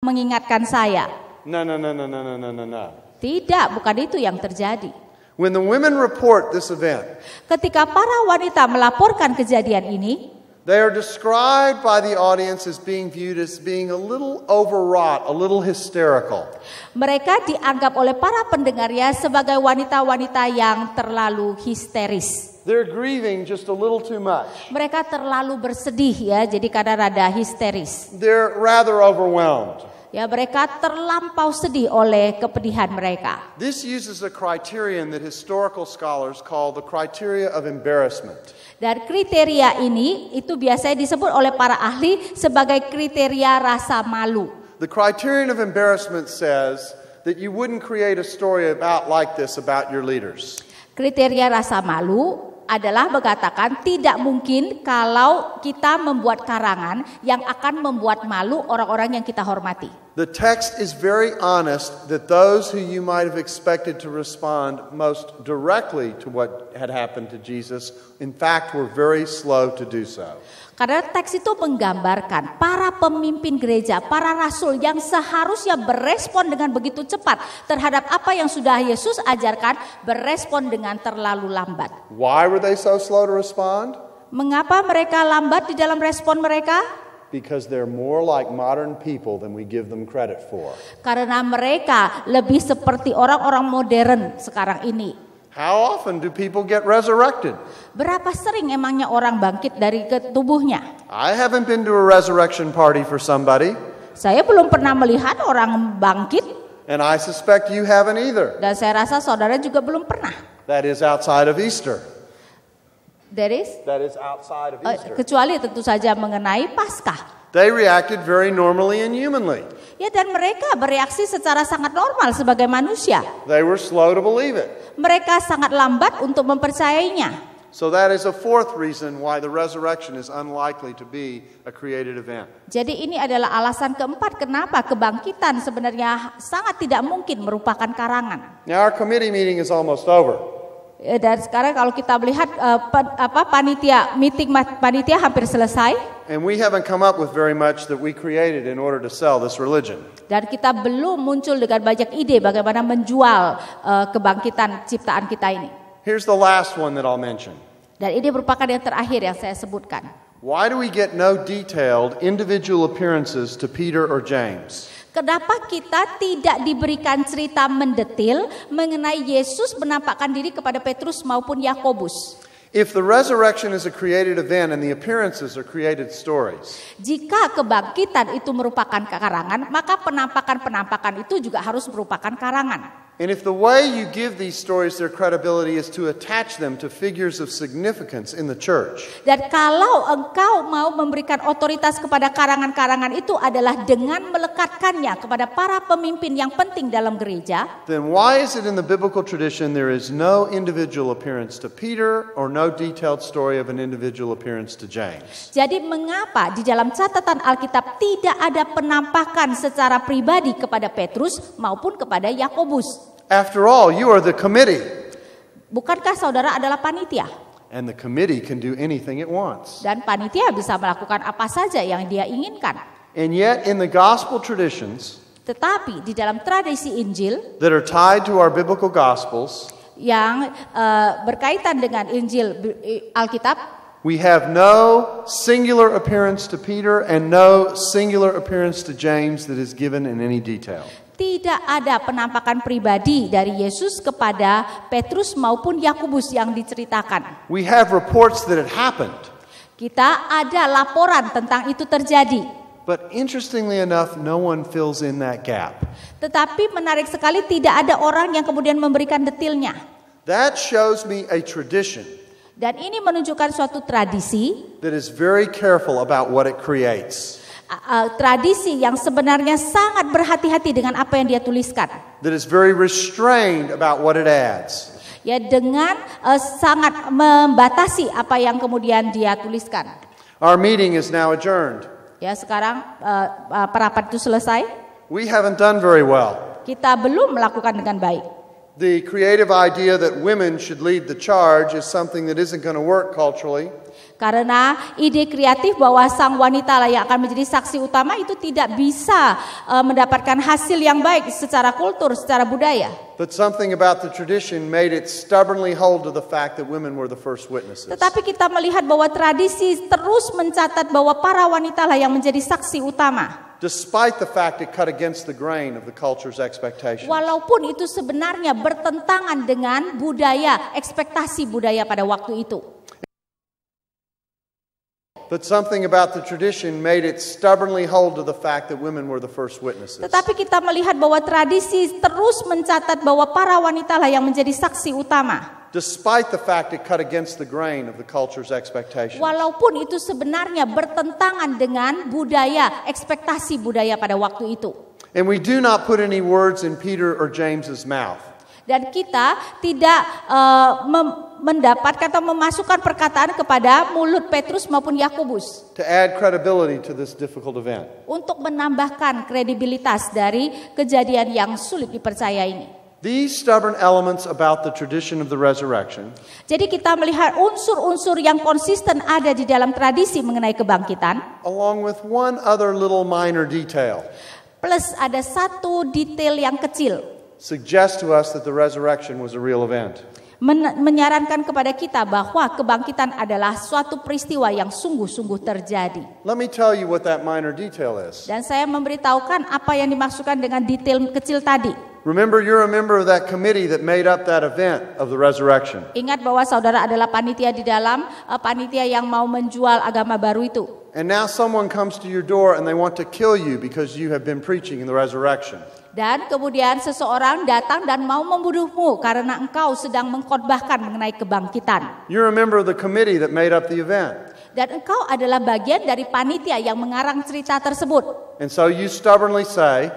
mengingatkan saya. No. Tidak, bukan itu yang terjadi. When the women report this event, Ketika para wanita melaporkan kejadian ini, they are described by the audience as being viewed as being a little overwrought, a little hysterical. mereka dianggap oleh para pendengarnya sebagai wanita-wanita yang terlalu histeris. They're grieving just a little too much. Mereka terlalu bersedih ya, jadi kadang rada histeris. They're rather overwhelmed. Ya, mereka terlampau sedih oleh kepedihan mereka. This uses a criterion that historical scholars call the criteria of embarrassment. Dan kriteria ini itu biasanya disebut oleh para ahli sebagai kriteria rasa malu. The criterion of embarrassment says that you wouldn't create a story like this about your leaders. Kriteria rasa malu adalah mengatakan tidak mungkin kalau kita membuat karangan yang akan membuat malu orang-orang yang kita hormati. The text is very honest that those who you might have expected to respond most directly to what had happened to Jesus, in fact, were very slow to do so. Karena teks itu menggambarkan para pemimpin gereja, para rasul yang seharusnya berespon dengan begitu cepat terhadap apa yang sudah Yesus ajarkan, berespon dengan terlalu lambat. Why were they so slow to respond? Mengapa mereka lambat di dalam respon mereka? Because they're more like modern people than we give them credit for. Karena mereka lebih seperti orang-orang modern sekarang ini. How often do people get resurrected? Berapa sering emangnya orang bangkit dari tubuhnya? I haven't been to a resurrection party for somebody. Saya belum pernah melihat orang bangkit. And I suspect you haven't either. Dan saya rasa saudara juga belum pernah. That is outside of Easter. That is outside of Easter. Kecuali tentu saja mengenai Paskah. They reacted very normally and humanly. Ya, dan mereka bereaksi secara sangat normal sebagai manusia. They were slow to believe it. Mereka sangat lambat untuk mempercayainya. So that is a fourth reason why the resurrection is unlikely to be a created event. Jadi ini adalah alasan keempat kenapa kebangkitan sebenarnya sangat tidak mungkin merupakan karangan. Now our committee meeting is almost over. Dan sekarang kalau kita melihat panitia hampir selesai. And we haven't come up with very much that we created in order to sell this religion. Dan kita belum muncul dengan banyak ide bagaimana menjual kebangkitan ciptaan kita ini. Here's the last one that I'll mention. Dan ini merupakan yang terakhir yang saya sebutkan. Why do we get no detailed individual appearances to Peter or James? Kenapa kita tidak diberikan cerita mendetil mengenai Yesus menampakkan diri kepada Petrus maupun Yakobus? If the resurrection is a created event and the appearances are created stories, jika kebangkitan itu merupakan karangan, maka penampakan-penampakan itu juga harus merupakan karangan. and if the way you give these stories their credibility is to attach them to figures of significance in the church, Dan kalau engkau mau memberikan otoritas kepada karangan-karangan itu adalah dengan melekatkannya kepada para pemimpin yang penting dalam gereja, then why is it in the biblical tradition there is no individual appearance to Peter or no detailed story of an individual appearance to James? jadi mengapa di dalam catatan Alkitab tidak ada penampakan secara pribadi kepada Petrus maupun kepada Yakobus? After all, you are the committee, Bukankah saudara adalah panitia? and the committee can do anything it wants. Dan panitia bisa melakukan apa saja yang dia inginkan. And yet in the gospel traditions Tetapi di dalam tradisi Injil that are tied to our biblical gospels, yang berkaitan dengan Injil Alkitab, we have no singular appearance to Peter and no singular appearance to James that is given in any detail. tidak ada penampakan pribadi dari Yesus kepada Petrus maupun Yakobus yang diceritakan. We have reports that it happened, Kita ada laporan tentang itu terjadi. but interestingly enough, no one fills in that gap. Tetapi menarik sekali tidak ada orang yang kemudian memberikan detilnya. That shows me a tradition Dan ini menunjukkan suatu tradisi, that is very careful about what it creates, tradisi yang sebenarnya sangat berhati-hati dengan apa yang dia tuliskan. that is very restrained about what it adds. Ya, dengan sangat membatasi apa yang kemudian dia tuliskan. Our meeting is now adjourned. Ya, sekarang rapat itu selesai. We haven't done very well. Kita belum melakukan dengan baik. The creative idea that women should lead the charge is something that isn't going to work culturally. Karena ide kreatif bahwa sang wanita lah yang akan menjadi saksi utama itu tidak bisa mendapatkan hasil yang baik secara kultur, secara budaya. But something about the tradition made it stubbornly hold to the fact that women were the first witnesses. Tetapi kita melihat bahwa tradisi terus mencatat bahwa para wanita lah yang menjadi saksi utama. Despite the fact it cut against the grain of the culture's expectations. Walaupun itu sebenarnya bertentangan dengan budaya, ekspektasi budaya pada waktu itu. But something about the tradition made it stubbornly hold to the fact that women were the first witnesses. Tetapi kita melihat bahwa tradisi terus mencatat bahwa para wanita lah yang menjadi saksi utama. Despite the fact it cut against the grain of the culture's expectations. Walaupun itu sebenarnya bertentangan dengan budaya, ekspektasi budaya pada waktu itu. And we do not put any words in Peter or James's mouth. Dan kita tidak mendapatkan atau memasukkan perkataan kepada mulut Petrus maupun Yakobus to add credibility to this difficult event. Untuk menambahkan kredibilitas dari kejadian yang sulit dipercaya ini. These stubborn elements about the tradition of the resurrection. Jadi kita melihat unsur-unsur yang konsisten ada di dalam tradisi mengenai kebangkitan. Along with one other little minor detail. Plus ada satu detail yang kecil. Suggest to us that the resurrection was a real event. Menyarankan kepada kita bahwa kebangkitan adalah suatu peristiwa yang sungguh-sungguh terjadi. Let me tell you what that minor detail is. Dan saya memberitahukan apa yang dimaksudkan dengan detail kecil tadi. Remember, you're a member of that committee that made up that event of the resurrection. Ingat bahwa saudara adalah panitia di dalam panitia yang mau menjual agama baru itu. And now someone comes to your door and they want to kill you because you have been preaching in the resurrection. Dan kemudian seseorang datang dan mau membunuhmu karena engkau sedang mengkhotbahkan mengenai kebangkitan. You're a member of the committee that made up the event. Dan engkau adalah bagian dari panitia yang mengarang cerita tersebut. And so you stubbornly say,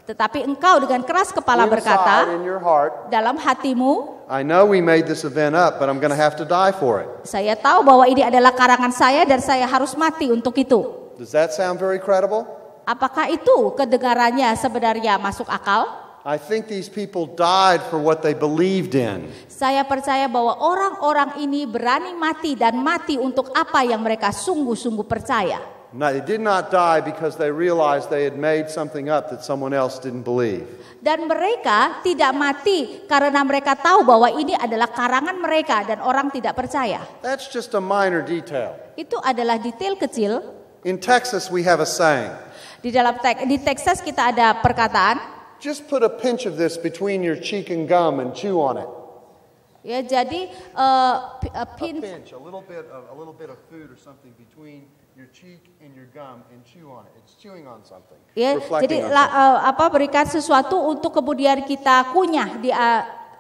tetapi engkau dengan keras kepala berkata, in your heart, dalam hatimu, I know we made this event up, but I'm going to have to die for it. Saya tahu bahwa ini adalah karangan saya dan saya harus mati untuk itu. Does that sound very credible? Apakah itu kedengarannya sebenarnya masuk akal? I think these people died for what they believed in. Saya percaya bahwa orang-orang ini berani mati dan mati untuk apa yang mereka sungguh-sungguh percaya. No, they did not die because they realized they had made something up that someone else didn't believe. Dan mereka tidak mati karena mereka tahu bahwa ini adalah karangan mereka dan orang tidak percaya. That's just a minor detail. Itu adalah detail kecil. In Texas we have a saying. Di Texas kita ada perkataan. Just put a pinch of this between your cheek and gum and chew on it. Ya, jadi a pinch, a little bit of food or something between your cheek and your gum and chew on it. It's chewing on something. Ya, jadi berikan sesuatu untuk kemudian kita kunyah di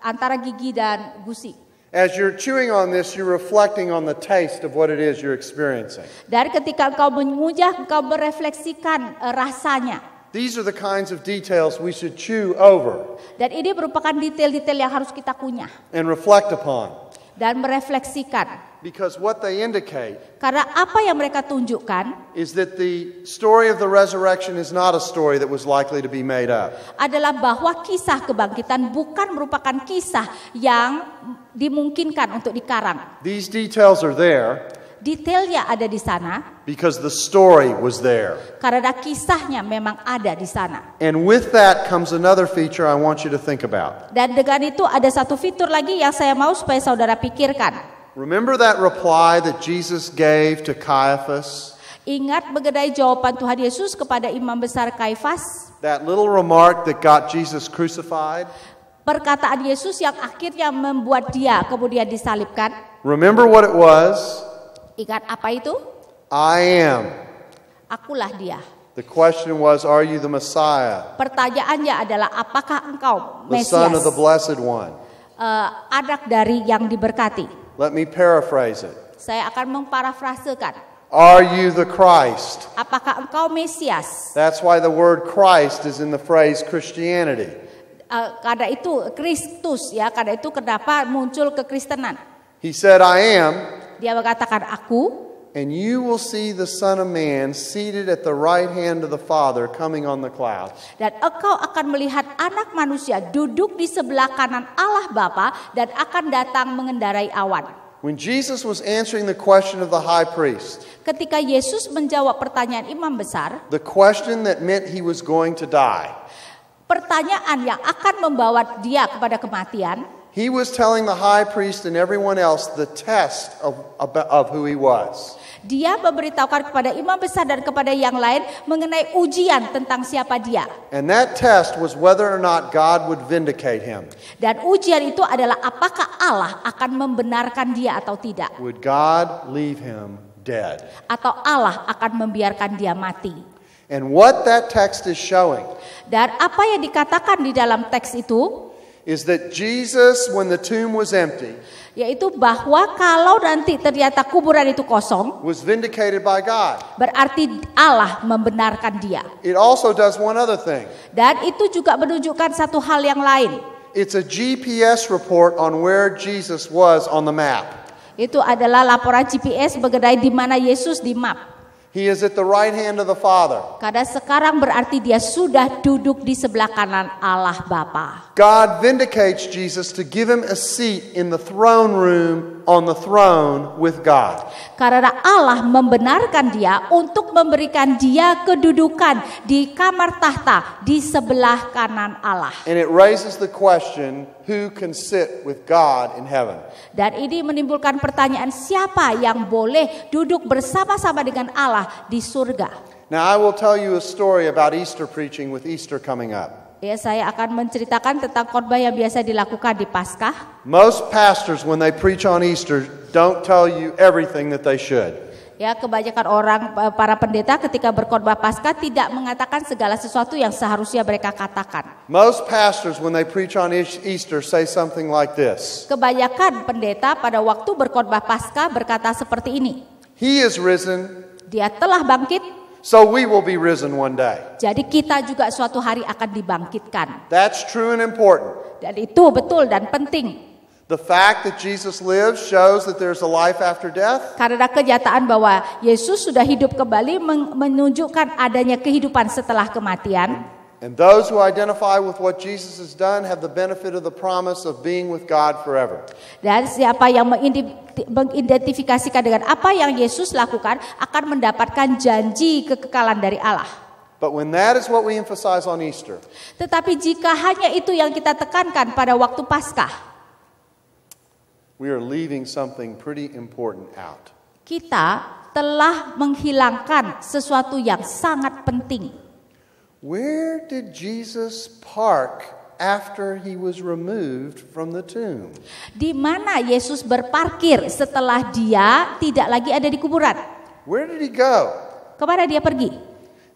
antara gigi dan gusi. As you're chewing on this, you're reflecting on the taste of what it is you're experiencing. Dan ketika engkau mengunyah, engkau merefleksikan rasanya. These are the kinds of details we should chew over. Dan ini merupakan detail-detail yang harus kita kunyah. And reflect upon. Dan merefleksikan. Because what they indicate. Karena apa yang mereka tunjukkan. Is that the story of the resurrection is not a story that was likely to be made up. Adalah bahwa kisah kebangkitan bukan merupakan kisah yang dimungkinkan untuk dikarang. These details are there. Detailnya ada di sana. Because the story was there. Karena kisahnya memang ada di sana. And with that comes another feature I want you to think about. Dan dengan itu ada satu fitur lagi yang saya mau supaya saudara pikirkan. Remember that reply that Jesus gave to Caiaphas? Ingat mengenai jawaban Tuhan Yesus kepada Imam Besar Kaifas? That little remark that got Jesus crucified? Perkataan Yesus yang akhirnya membuat dia kemudian disalibkan. Remember what it was? Ingat apa itu? I am. Akulah dia. The question was, are you the Messiah? Pertanyaannya adalah apakah engkau The Mesias? Son of the Blessed One. Anak dari yang diberkati. Let me paraphrase it. Saya akan memparafrasekan. Are you the Christ? Apakah engkau Mesias? That's why the word Christ is in the phrase Christianity. Karena itu Kristus ya, karena itu kenapa muncul kekristenan. He said, I am. Dia mengatakan aku. And you will see the Son of Man seated at the right hand of the Father coming on the clouds. Dan engkau akan melihat anak manusia duduk di sebelah kanan Allah Bapa dan akan datang mengendarai awan. When Jesus was answering the question of the high priest, Ketika Yesus menjawab pertanyaan imam besar, the question that meant he was going to die, pertanyaan yang akan membawa dia kepada kematian, he was telling the high priest and everyone else the test of who he was. dia memberitahukan kepada imam besar dan kepada yang lain mengenai ujian tentang siapa dia. And that test was whether or not God would vindicate him. Dan ujian itu adalah apakah Allah akan membenarkan dia atau tidak. Would God leave him dead? Atau Allah akan membiarkan dia mati. And what that text is showing Dan apa yang dikatakan di dalam teks itu, is that Jesus, when the tomb was empty, yaitu bahwa kalau nanti ternyata kuburan itu kosong, was vindicated by God. berarti Allah membenarkan dia. It also does one other thing. Dan itu juga menunjukkan satu hal yang lain. It's a GPS report on where Jesus was on the map. Itu adalah laporan GPS mengenai di mana Yesus di map. He is at the right hand of the Father. Karena sekarang berarti dia sudah duduk di sebelah kanan Allah Bapa. God vindicates Jesus to give him a seat in the throne room on the throne with God. Karena Allah membenarkan dia untuk memberikan dia kedudukan di kamar tahta di sebelah kanan Allah. And it raises the question, who can sit with God in heaven? Dan ini menimbulkan pertanyaan, siapa yang boleh duduk bersama-sama dengan Allah di surga? Now I will tell you a story about Easter preaching with Easter coming up. Ya, saya akan menceritakan tentang khotbah yang biasa dilakukan di Paskah. Most pastors, when they preach on Easter, don't tell you everything that they should. Ya, kebanyakan orang, para pendeta ketika berkhotbah Paskah tidak mengatakan segala sesuatu yang seharusnya mereka katakan. Most pastors, when they preach on Easter, say something like this. Kebanyakan pendeta pada waktu berkhotbah Paskah berkata seperti ini. He is risen, Dia telah bangkit, so we will be risen one day. jadi kita juga suatu hari akan dibangkitkan. That's true and important. Dan itu betul dan penting. The fact that Jesus lives shows that there's a life after death. Karena kenyataan bahwa Yesus sudah hidup kembali menunjukkan adanya kehidupan setelah kematian. And those who identify with what Jesus has done have the benefit of the promise of being with God forever. Dan siapa yang mengidentifikasikan dengan apa yang Yesus lakukan akan mendapatkan janji kekekalan dari Allah. But when that is what we emphasize on Easter, Tetapi jika hanya itu yang kita tekankan pada waktu Paskah, we are leaving something pretty important out. kita telah menghilangkan sesuatu yang sangat penting. Where did Jesus park after he was removed from the tomb? Di mana Yesus berparkir setelah dia tidak lagi ada di kuburan? Where did he go? Kemana dia pergi?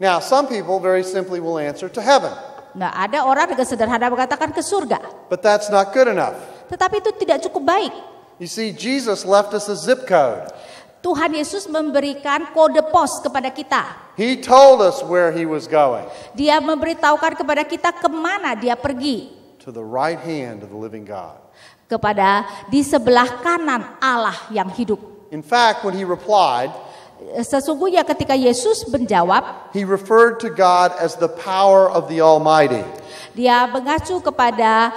Now, some people very simply will answer to heaven, Nah, ada orang dengan sederhana mengatakan ke surga. but that's not good enough. Tetapi itu tidak cukup baik. You see, Jesus left us a zip code. Tuhan Yesus memberikan kode pos kepada kita. He told us where he was going, Dia memberitahukan kepada kita kemana dia pergi. to the right hand of the living God. Kepada di sebelah kanan Allah yang hidup. In fact, when he replied, Sesungguhnya ketika Yesus menjawab, he referred to God as the power of the Almighty. dia mengacu kepada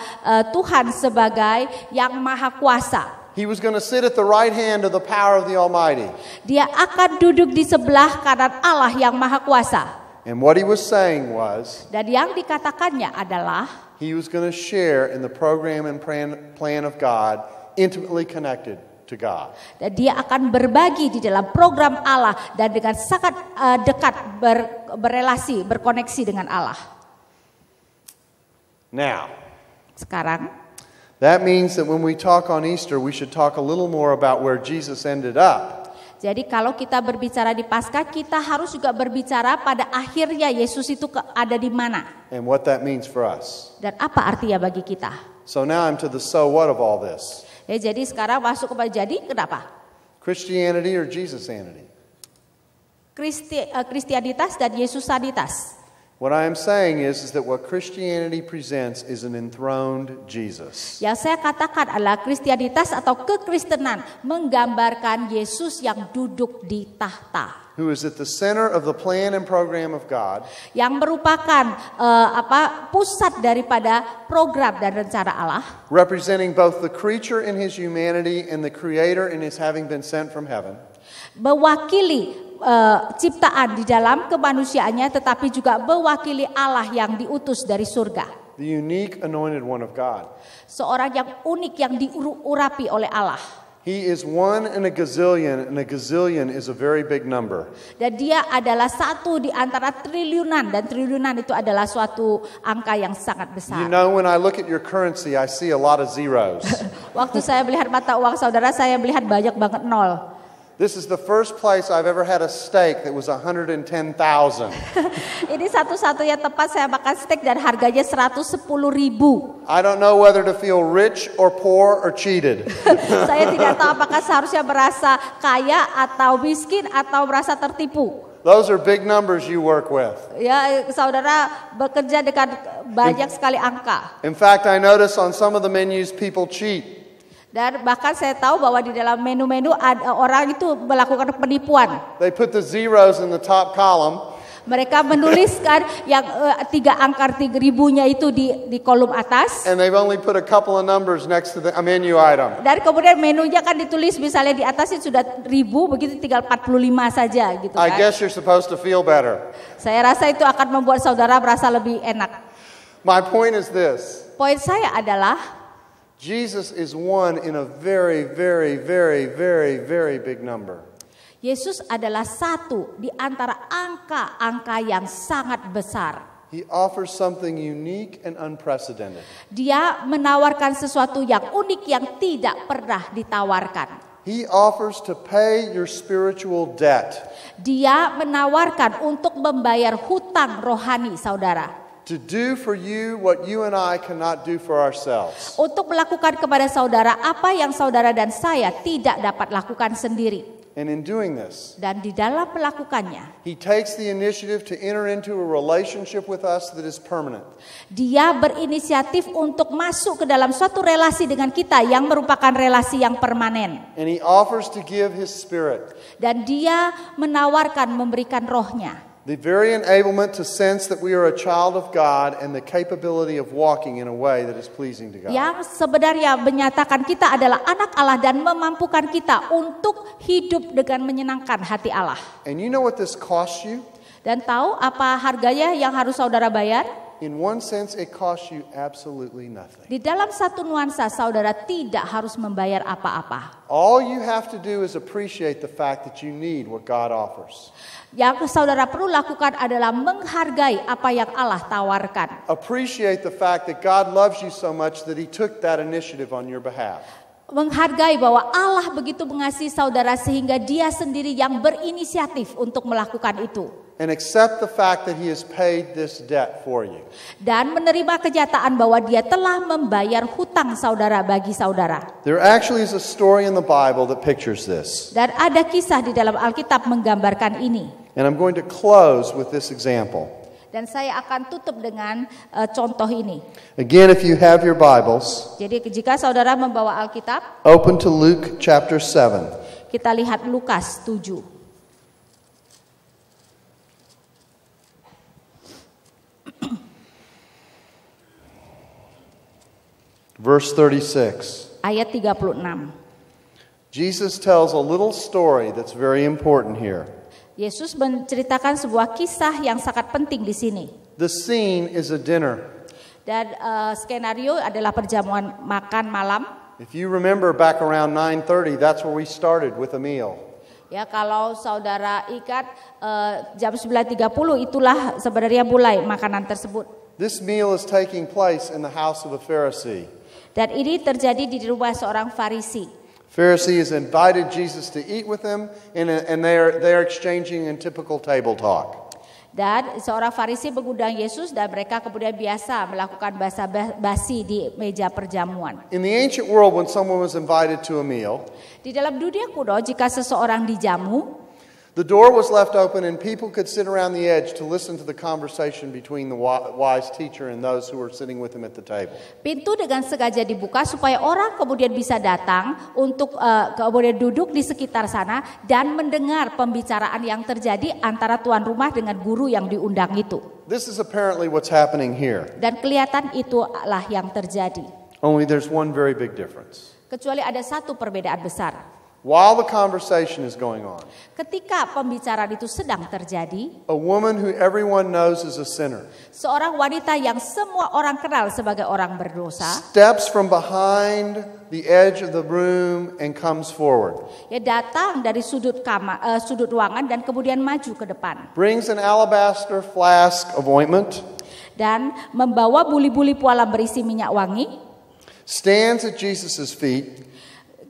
Tuhan sebagai yang maha kuasa. He was going to sit at the right hand of the power of the Almighty. Dia akan duduk di sebelah kanan Allah yang maha kuasa. And what he was saying was, Dan yang dikatakannya adalah he was going to share in the program and plan of God, intimately connected to God. dan dia akan berbagi di dalam program Allah dan dengan sangat dekat berelasi, berkoneksi dengan Allah. Now, Sekarang, that means that when we talk on Easter, we should talk a little more about where Jesus ended up. jadi kalau kita berbicara di Paskah, kita harus juga berbicara pada akhirnya Yesus itu ada di mana. And what that means for us. Dan apa artinya bagi kita. So now I'm to the so what of all this. Ya, jadi sekarang masuk kepada jadi kenapa? Christianity or Jesusanity? Kristianitas dan Yesusanitas. What I am saying is that what Christianity presents is an enthroned Jesus. Yang saya katakan adalah Kristianitas atau kekristenan menggambarkan Yesus yang duduk di tahta. who is at the center of the plan and program of God, yang merupakan pusat daripada program dan rencana Allah, representing both the creature in his humanity and the creator in his having been sent from heaven, mewakili ciptaan di dalam kemanusiaannya, tetapi juga mewakili Allah yang diutus dari surga. the unique anointed one of God. Seorang yang unik yang diurapi oleh Allah. He is one in a gazillion is a very big number. Dan dia adalah satu di antara triliunan, dan triliunan itu adalah suatu angka yang sangat besar. You know, when I look at your currency, I see a lot of zeros. Waktu saya melihat mata uang saudara, saya melihat banyak banget nol. This is the first place I've ever had a steak that was 110,000. Ini satu-satunya tempat saya makan steak dan harganya 110.000. I don't know whether to feel rich or poor or cheated. Saya tidak tahu apakah seharusnya merasa kaya atau miskin atau merasa tertipu. Those are big numbers you work with. Ya, saudara bekerja dengan banyak sekali angka. In fact, I notice on some of the menus people cheat. Dan bahkan saya tahu bahwa di dalam menu-menu ada orang itu melakukan penipuan. They put the zeros in the top column. Mereka menuliskan yang 3 angka 3.000-nya itu di kolom atas. And they've only put a couple of numbers next to the menu item. Dan kemudian menunya kan ditulis misalnya di atasnya sudah 1.000, begitu tinggal 45 saja gitu kan. I guess you're supposed to feel better. Saya rasa itu akan membuat saudara merasa lebih enak. My point is this. Poin saya adalah Jesus is one in a very, very, very, very, very big number. Yesus adalah satu di antara angka-angka yang sangat besar. He offers something unique and unprecedented. Dia menawarkan sesuatu yang unik yang tidak pernah ditawarkan. He offers to pay your spiritual debt. Dia menawarkan untuk membayar hutang rohani saudara. To do for you what you and I cannot do for ourselves. Untuk melakukan kepada saudara apa yang saudara dan saya tidak dapat lakukan sendiri. And in doing this, Dan di dalam melakukannya, He takes the initiative to enter into a relationship with us that is permanent. Dia berinisiatif untuk masuk ke dalam suatu relasi dengan kita yang merupakan relasi yang permanen. And He offers to give His Spirit. Dan dia menawarkan memberikan rohnya. The very enablement to sense that we are a child of God and the capability of walking in a way that is pleasing to God. Yang sebenarnya menyatakan kita adalah anak Allah dan memampukan kita untuk hidup dengan menyenangkan hati Allah. And you know what this costs you? Dan tahu apa harganya yang harus saudara bayar? In one sense, it costs you absolutely nothing. Di dalam satu nuansa saudara tidak harus membayar apa-apa. All you have to do is appreciate the fact that you need what God offers. Yang saudara perlu lakukan adalah menghargai apa yang Allah tawarkan. Appreciate the fact that God loves you so much that He took that initiative on your behalf. Menghargai bahwa Allah begitu mengasihi saudara sehingga Dia sendiri yang berinisiatif untuk melakukan itu. And accept the fact that He has paid this debt for you. Dan menerima kenyataan bahwa Dia telah membayar hutang saudara bagi saudara. There actually is a story in the Bible that pictures this. Dan ada kisah di dalam Alkitab menggambarkan ini. And I'm going to close with this example. Dan saya akan tutup dengan contoh ini. Again, if you have your Bibles, Jadi jika saudara membawa Alkitab, open to Luke chapter 7. kita lihat Lukas 7. Verse 36. Ayat 36. Jesus tells a little story that's very important here. Yesus menceritakan sebuah kisah yang sangat penting di sini. The scene is a dinner. Dan skenario adalah perjamuan makan malam. If you remember back around 9:30, that's where we started with a meal. Ya, kalau saudara ingat jam 9.30 itulah sebenarnya mulai makanan tersebut. This meal is taking place in the house of a Pharisee. Dan ini terjadi di rumah seorang Farisi. Pharisee has invited Jesus to eat with him, and they're exchanging in typical table talk. Dan seorang Farisi mengundang Yesus dan mereka kemudian biasa melakukan basa-basi di meja perjamuan. In the ancient world, when someone was invited to a meal, Di dalam dunia kuno, jika seseorang dijamu, The door was left open and people could sit around the edge to listen to the conversation between the wise teacher and those who were sitting with him at the table. Pintu dengan sengaja dibuka supaya orang kemudian bisa datang untuk kemudian duduk di sekitar sana dan mendengar pembicaraan yang terjadi antara tuan rumah dengan guru yang diundang itu. This is apparently what's happening here. Dan kelihatan itulah yang terjadi. Only there's one very big difference. Kecuali ada satu perbedaan besar. While the conversation is going on, Ketika pembicaraan itu sedang terjadi, a woman who everyone knows is a sinner seorang wanita yang semua orang kenal sebagai orang berdosa, steps from behind the edge of the room and comes forward. ya datang dari sudut ruangan dan kemudian maju ke depan Brings an alabaster flask of ointment, dan membawa buli-buli pualam berisi minyak wangi, stands at Jesus' feet,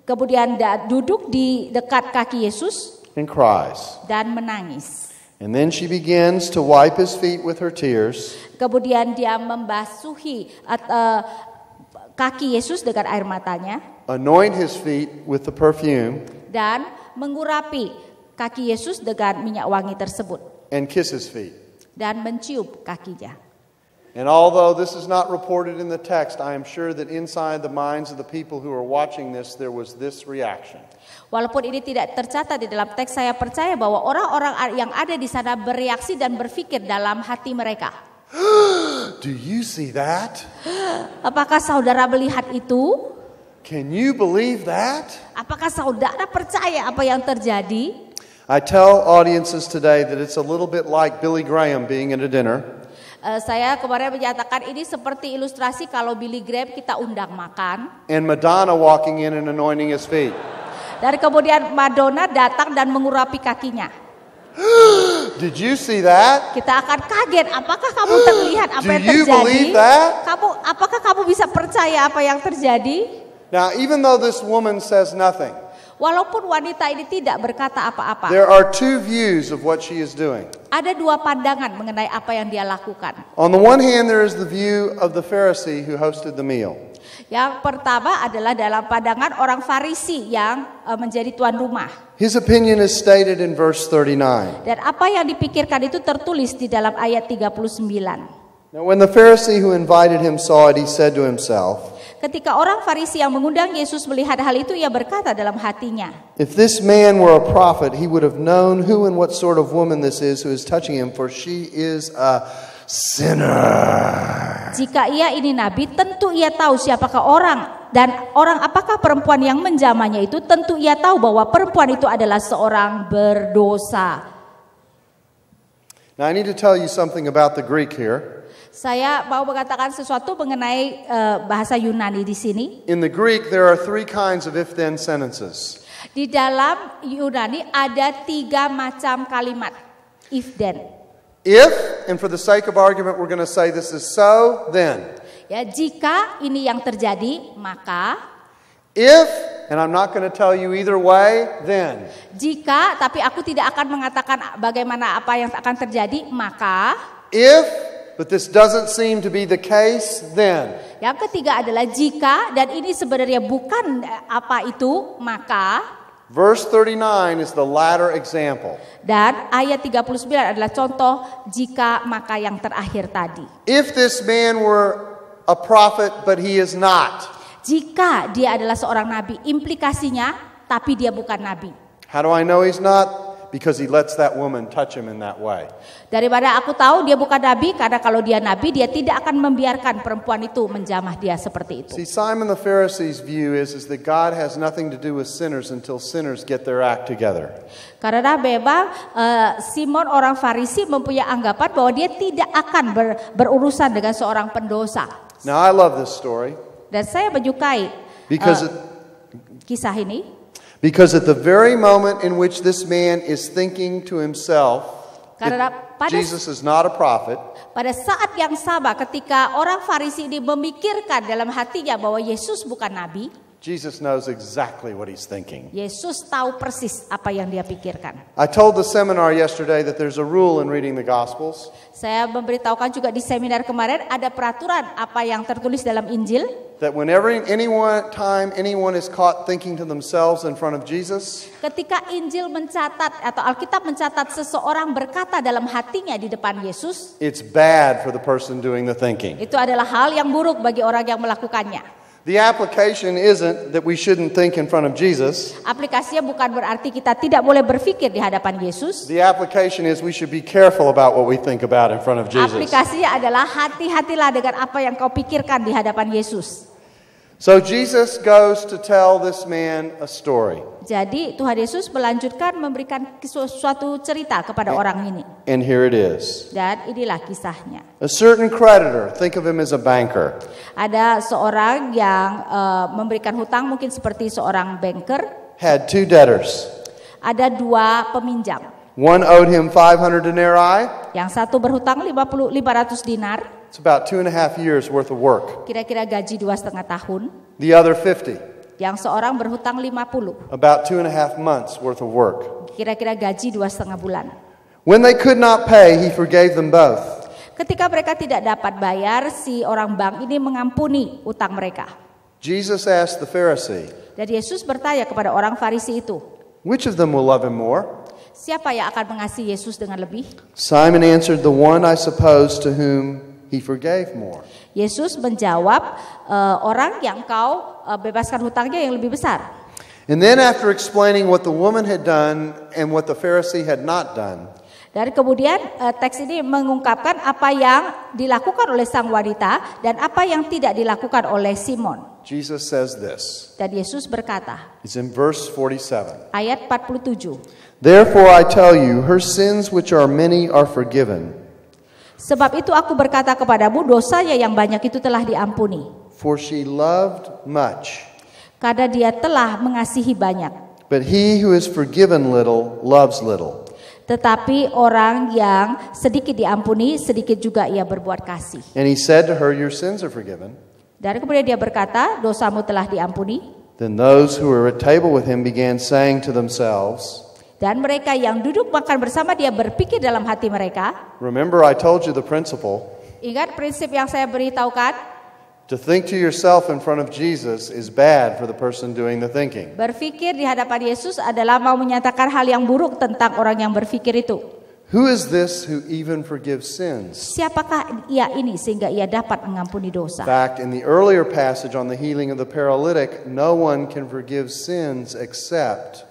kemudian duduk di dekat kaki Yesus and cries. dan menangis. And then she begins to wipe his feet with her tears. Kemudian dia membasuhi kaki Yesus dengan air matanya Anoint his feet with the perfume, dan mengurapi kaki Yesus dengan minyak wangi tersebut and kiss his feet. dan mencium kakinya. And although this is not reported in the text, I am sure that inside the minds of the people who are watching this, there was this reaction. Walaupun ini tidak tercatat di dalam teks, saya percaya bahwa orang-orang yang ada di sana bereaksi dan berpikir dalam hati mereka. Do you see that? Apakah saudara melihat itu? Can you believe that? Apakah saudara percaya apa yang terjadi? I tell audiences today that it's a little bit like Billy Graham being at a dinner. Saya kemarin menyatakan ini seperti ilustrasi kalau Billy Graham kita undang makan. And Madonna walking in and anointing his feet. Dan kemudian Madonna datang dan mengurapi kakinya. Did you see that? Kita akan kaget. Apakah kamu terlihat apa yang Do you terjadi? believe that? Apakah kamu bisa percaya apa yang terjadi? Now, even though this woman says nothing, Walaupun wanita ini tidak berkata apa-apa, there are two views of what she is doing. ada dua pandangan mengenai apa yang dia lakukan. On the one hand, there is the view of the Pharisee who hosted the meal. Yang pertama adalah dalam pandangan orang Farisi yang menjadi tuan rumah. His opinion is stated in verse 39. Dan apa yang dipikirkan itu tertulis di dalam ayat 39. Now, when the Pharisee who invited him saw it, he said to himself, Ketika orang Farisi yang mengundang Yesus melihat hal itu, ia berkata dalam hatinya, if this man were a prophet, he would have known who and what sort of woman this is who is touching him, for she is a sinner. jika ia ini nabi, tentu ia tahu siapakah orang dan apakah perempuan yang menjamahnya itu, tentu ia tahu bahwa perempuan itu adalah seorang berdosa. Now, I need to tell you something about the Greek here. Saya mau mengatakan sesuatu mengenai bahasa Yunani di sini. In the Greek, there are three kinds of if-then sentences. Di dalam Yunani ada 3 macam kalimat if then. If, and for the sake of argument, we're going to say this is so, then. Ya, jika ini yang terjadi, maka. If, and I'm not going to tell you either way, then. Jika, tapi aku tidak akan mengatakan bagaimana apa yang akan terjadi, maka. If, but this doesn't seem to be the case, then. Yang ketiga adalah jika, dan ini sebenarnya bukan apa itu, maka. Verse 39 is the latter example. Dan ayat 39 adalah contoh jika maka yang terakhir tadi. If this man were a prophet, but he is not. Jika dia adalah seorang nabi, implikasinya tapi dia bukan nabi. How do I know he's not? Because he lets that woman touch him in that way. Dari mana aku tahu dia bukan nabi? Karena kalau dia nabi, dia tidak akan membiarkan perempuan itu menjamah dia seperti itu. See, Simon the Pharisee's view is that God has nothing to do with sinners until sinners get their act together. Karena memang Simon orang Farisi mempunyai anggapan bahwa dia tidak akan berurusan dengan seorang pendosa. Now, I love this story. Dan saya menyukai kisah ini. Because at the very moment in which this man is thinking to himself that Jesus is not a prophet, pada saat yang sama ketika orang Farisi ini memikirkan dalam hatinya bahwa Yesus bukan nabi, Jesus knows exactly what he's thinking. Yesus tahu persis apa yang dia pikirkan. I told the seminar yesterday that there's a rule in reading the Gospels. Saya memberitahukan juga di seminar kemarin ada peraturan apa yang tertulis dalam Injil. That whenever anyone is caught thinking to themselves in front of Jesus, Ketika Injil mencatat atau Alkitab mencatat seseorang berkata dalam hatinya di depan Yesus, it's bad for the person doing the thinking. itu adalah hal yang buruk bagi orang yang melakukannya. The application isn't that we shouldn't think in front of Jesus. Aplikasinya bukan berarti kita tidak boleh berpikir di hadapan Yesus. The application is we should be careful about what we think about in front of Jesus. Aplikasinya adalah hati-hatilah dengan apa yang kau pikirkan di hadapan Yesus. So Jesus goes to tell this man a story. Jadi Tuhan Yesus melanjutkan memberikan suatu cerita kepada orang ini. And here it is. Dan inilah kisahnya. A certain creditor, think of him as a banker, Ada seorang yang memberikan hutang, mungkin seperti seorang banker. had two debtors. Ada dua peminjam. One owed him 500 denarii. Yang satu berhutang 500 dinar. It's about 2.5 years worth of work. Kira-kira gaji 2,5 tahun. The other 50. Yang seorang berhutang 50. About 2.5 months worth of work. Kira-kira gaji 2,5 bulan. When they could not pay, he forgave them both. Ketika mereka tidak dapat bayar, si orang bank ini mengampuni utang mereka. Jesus asked the Pharisee, Dan Yesus bertanya kepada orang Farisi itu, which of them will love him more? siapa yang akan mengasihi Yesus dengan lebih? Simon answered, the one I suppose to whom he forgave more. Yesus menjawab, orang yang kau bebaskan hutangnya yang lebih besar. And then after explaining what the woman had done and what the Pharisee had not done, Dan kemudian teks ini mengungkapkan apa yang dilakukan oleh sang wanita dan apa yang tidak dilakukan oleh Simon. Jesus says this. Dan Yesus berkata, It's in verse 47. ayat 47. Therefore I tell you, her sins which are many are forgiven, Sebab itu aku berkata kepadamu, dosanya yang banyak itu telah diampuni. for she loved much. Karena dia telah mengasihi banyak. But he who is forgiven little loves little. Tetapi orang yang sedikit diampuni, sedikit juga ia berbuat kasih. And he said to her, your sins are forgiven. Dan kemudian dia berkata, dosamu telah diampuni. Then those who were at table with him began saying to themselves, Dan mereka yang duduk makan bersama dia berpikir dalam hati mereka. remember I told you the principle. Ingat prinsip yang saya beritahukan? To think to yourself in front of Jesus is bad for the person doing the thinking. Berpikir di hadapan Yesus adalah mau menyatakan hal yang buruk tentang orang yang berpikir itu. Who is this who even forgives sins? Siapakah ia ini sehingga ia dapat mengampuni dosa? In fact, in the earlier passage on the healing of the paralytic, no one can forgive sins except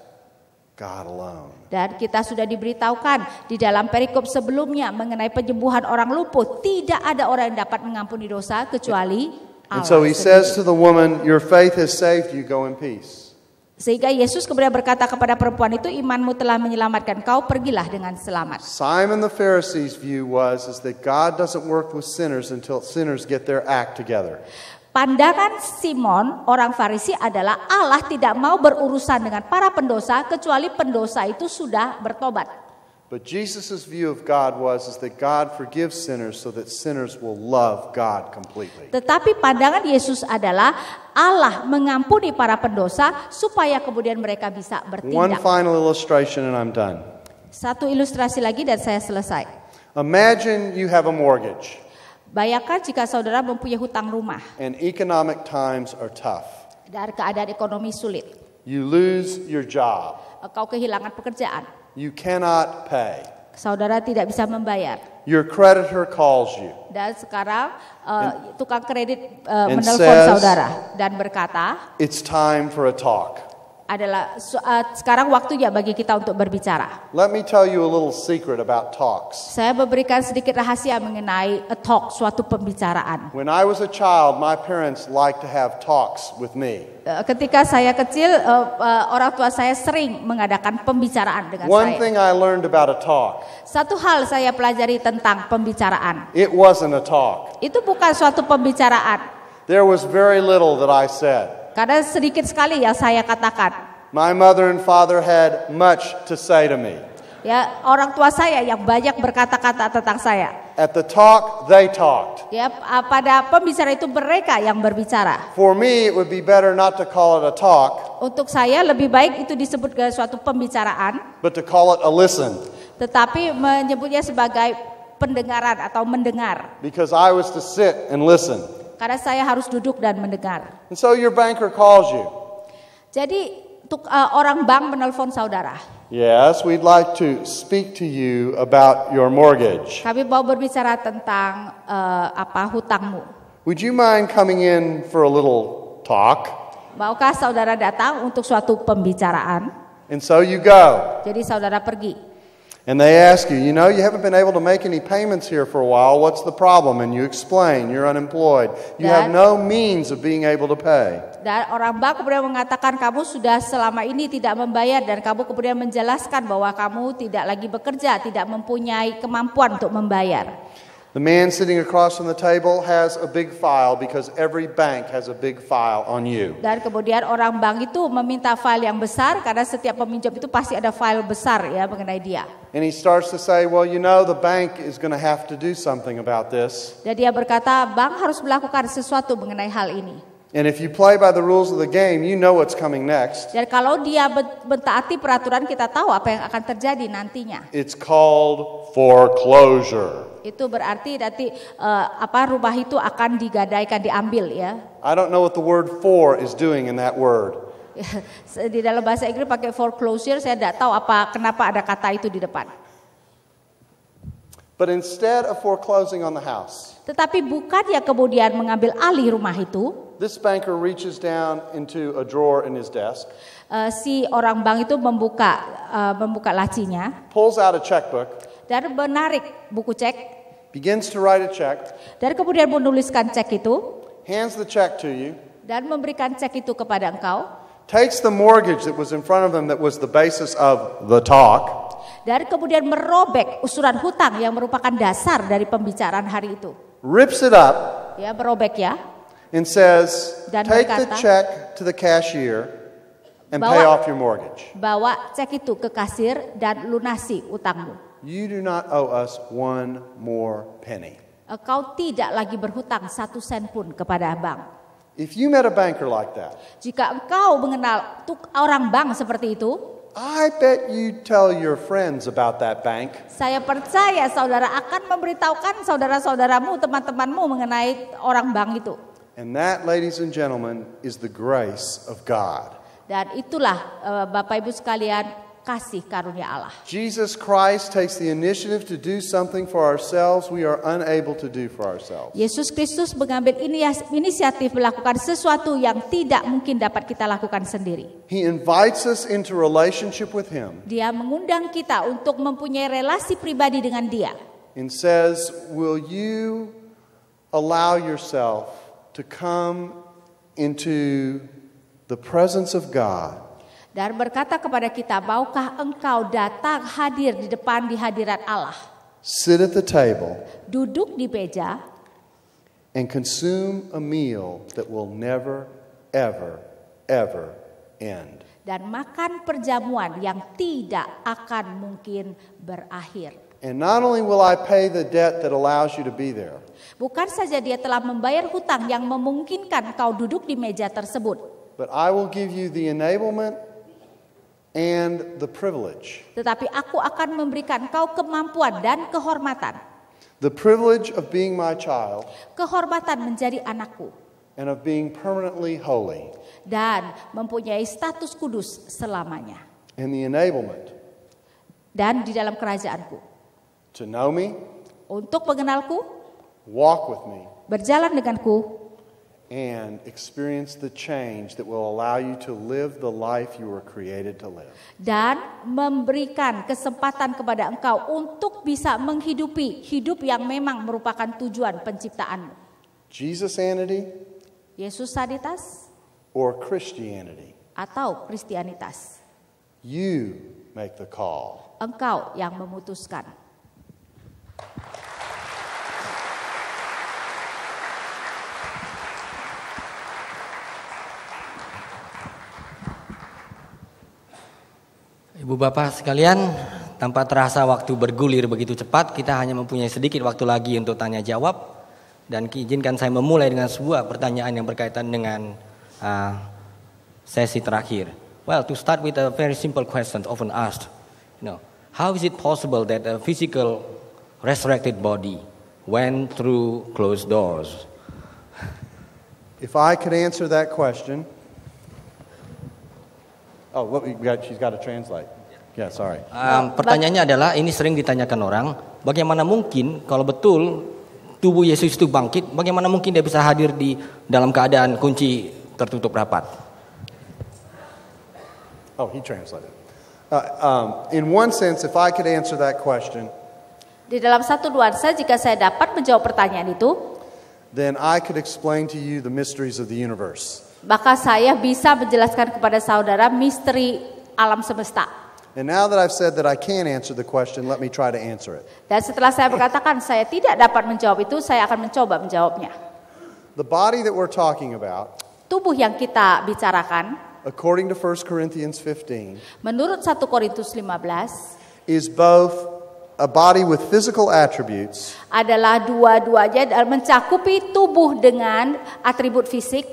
God alone. Dan kita sudah diberitahukan di dalam perikop sebelumnya mengenai penyembuhan orang lumpuh, tidak ada orang yang dapat mengampuni dosa kecuali And Allah so he says sendiri. to the woman, your faith has saved you, go in peace. Sehingga Yesus kemudian berkata kepada perempuan itu, imanmu telah menyelamatkan kau, pergilah dengan selamat. Simon the Pharisee's view was that God doesn't work with sinners until sinners get their act together. Pandangan Simon, orang Farisi adalah Allah tidak mau berurusan dengan para pendosa kecuali pendosa itu sudah bertobat. But Jesus' view of God was that God forgives sinners so that sinners will love God completely. Tetapi pandangan Yesus adalah Allah mengampuni para pendosa supaya kemudian mereka bisa One bertindak. final illustration and I'm done. Satu ilustrasi lagi dan saya selesai. Imagine you have a mortgage Bayangkan jika saudara mempunyai hutang rumah and economic times are tough. dan keadaan ekonomi sulit. You lose your job. Kau kehilangan pekerjaan. You cannot pay. Saudara tidak bisa membayar. Your creditor calls you Dan sekarang tukang kredit and menelpon says- saudara dan berkata, it's time for a talk. adalah sekarang waktunya bagi kita untuk berbicara. Let me tell you a little secret about talks. Saya memberikan sedikit rahasia mengenai a talk, suatu pembicaraan. When I was a child, my parents liked to have talks with me. Ketika saya kecil, orang tua saya sering mengadakan pembicaraan dengan One saya. thing I learned about a talk, Satu hal saya pelajari tentang pembicaraan. it wasn't a talk. Itu bukan suatu pembicaraan. There was very little that I said. Karena sedikit sekali yang saya katakan. My mother and father had much to say to me. Ya, orang tua saya yang banyak berkata-kata tentang saya. At the talk, they talked. Ya, pada pembicara itu mereka yang berbicara. For me, it would be better not to call it a talk, Untuk saya lebih baik itu disebut sebagai suatu pembicaraan, but to call it a listen. tetapi menyebutnya sebagai pendengaran atau mendengar. Because I was to sit and listen. Karena saya harus duduk dan mendengar. And so your banker calls you. Jadi orang bank menelpon saudara. Yes, we'd like to speak to you about your mortgage. Kami mau berbicara tentang hutangmu. Would you mind coming in for a little talk? Maukah saudara datang untuk suatu pembicaraan? And so you go. Jadi saudara pergi. And they ask you, you haven't been able to make any payments here for a while. What's the problem? And you explain, you're unemployed. You have no means of being able to pay. Dan orang bank kemudian mengatakan kamu sudah selama ini tidak membayar dan kamu kemudian menjelaskan bahwa kamu tidak lagi bekerja, tidak mempunyai kemampuan untuk membayar. The man sitting across from the table has a big file because every bank has a big file on you. Dan kemudian orang bank itu meminta file yang besar karena setiap peminjam itu pasti ada file besar ya mengenai dia. And he starts to say, well, the bank is going to have to do something about this. Dan dia berkata, bank harus melakukan sesuatu mengenai hal ini. And if you play by the rules of the game, you know what's coming next. Dan kalau dia mentaati peraturan, kita tahu apa yang akan terjadi nantinya. It's called foreclosure. Itu berarti nanti rumah itu akan digadaikan, diambil ya. I don't know what the word for is doing in that word. Di dalam bahasa Inggris pakai foreclosure, saya tidak tahu kenapa ada kata itu di depan. But instead of foreclosing on the house, tetapi bukan ya kemudian mengambil alih rumah itu. This banker reaches down into a drawer in his desk. Si orang bank itu membuka lacinya. Pulls out a checkbook. Dan menarik buku cek. Begins to write a check. Dan kemudian menuliskan cek itu. Hands the check to you. Dan memberikan cek itu kepada engkau. Takes the mortgage that was in front of him that was the basis of the talk. Dan kemudian merobek usuran hutang yang merupakan dasar dari pembicaraan hari itu. Rips it up. Ya, merobek ya. And says, dan take berkata, the check to the cashier and pay off your mortgage. Bawa cek itu ke kasir dan lunasi utangmu. You do not owe us one more penny. Kau tidak lagi berhutang 1 sen pun kepada bank. If you met a banker like that, jika engkau mengenal orang bank seperti itu, I bet you tell your friends about that bank. Saya percaya saudara akan memberitahukan saudara-saudaramu, teman-temanmu mengenai orang bank itu. And that, ladies and gentlemen, is the grace of God. Dan itulah Bapak Ibu sekalian, kasih karunia Allah. Jesus Christ takes the initiative to do something for ourselves we are unable to do for ourselves. Yesus Kristus mengambil inisiatif melakukan sesuatu yang tidak mungkin dapat kita lakukan sendiri. He invites us into relationship with Him. Dia mengundang kita untuk mempunyai relasi pribadi dengan Dia. And says, will you allow yourself to come into the presence of God? Dan berkata kepada kita, maukah engkau datang hadir di depan di hadirat Allah? Sit at the table. Duduk di meja. And consume a meal that will never, ever, ever end. Dan makan perjamuan yang tidak akan mungkin berakhir. And not only will I pay the debt that allows you to be there. Bukan saja dia telah membayar hutang yang memungkinkan kau duduk di meja tersebut. But I will give you the enablement and the privilege. Tetapi aku akan memberikan kau kemampuan dan kehormatan. The privilege of being my child. Kehormatan menjadi anakku. And of being permanently holy. Dan mempunyai status kudus selamanya. And the enablement. Dan di dalam kerajaanku. To know me. Untuk mengenalku. Walk with me. Berjalan denganku. And experience the change that will allow you to live the life you were created to live. Dan memberikan kesempatan kepada engkau untuk bisa menghidupi hidup yang memang merupakan tujuan penciptaanmu. Jesusanity, Yesusanitas, or Christianity. Atau Kristianitas. You make the call. Engkau yang memutuskan. Ibu bapak sekalian, Tanpa terasa waktu bergulir begitu cepat, kita hanya mempunyai sedikit waktu lagi untuk tanya jawab. Dan izinkan saya memulai dengan sebuah pertanyaan yang berkaitan dengan sesi terakhir. Well, to start with a very simple question often asked, how is it possible that a physical resurrected body went through closed doors? If I could answer that question. Oh, she's got to translate. Yeah, sorry. Pertanyaannya adalah, ini sering ditanyakan orang, bagaimana mungkin kalau betul tubuh Yesus itu bangkit, bagaimana mungkin dia bisa hadir di dalam keadaan kunci tertutup rapat? Oh, he translated. In one sense, if I could answer that question, Di dalam satu nuansa, jika saya dapat menjawab pertanyaan itu, then I could explain to you the mysteries of the universe. maka saya bisa menjelaskan kepada saudara misteri alam semesta. And now that I've said that I can't answer the question, let me try to answer it. Dan setelah saya berkatakan saya tidak dapat menjawab itu, saya akan mencoba menjawabnya. The body that we're talking about, Tubuh yang kita bicarakan, according to 1 Corinthians 15, menurut 1 Korintus 15, is both a body with physical attributes adalah dua-duanya mencakupi tubuh dengan atribut fisik,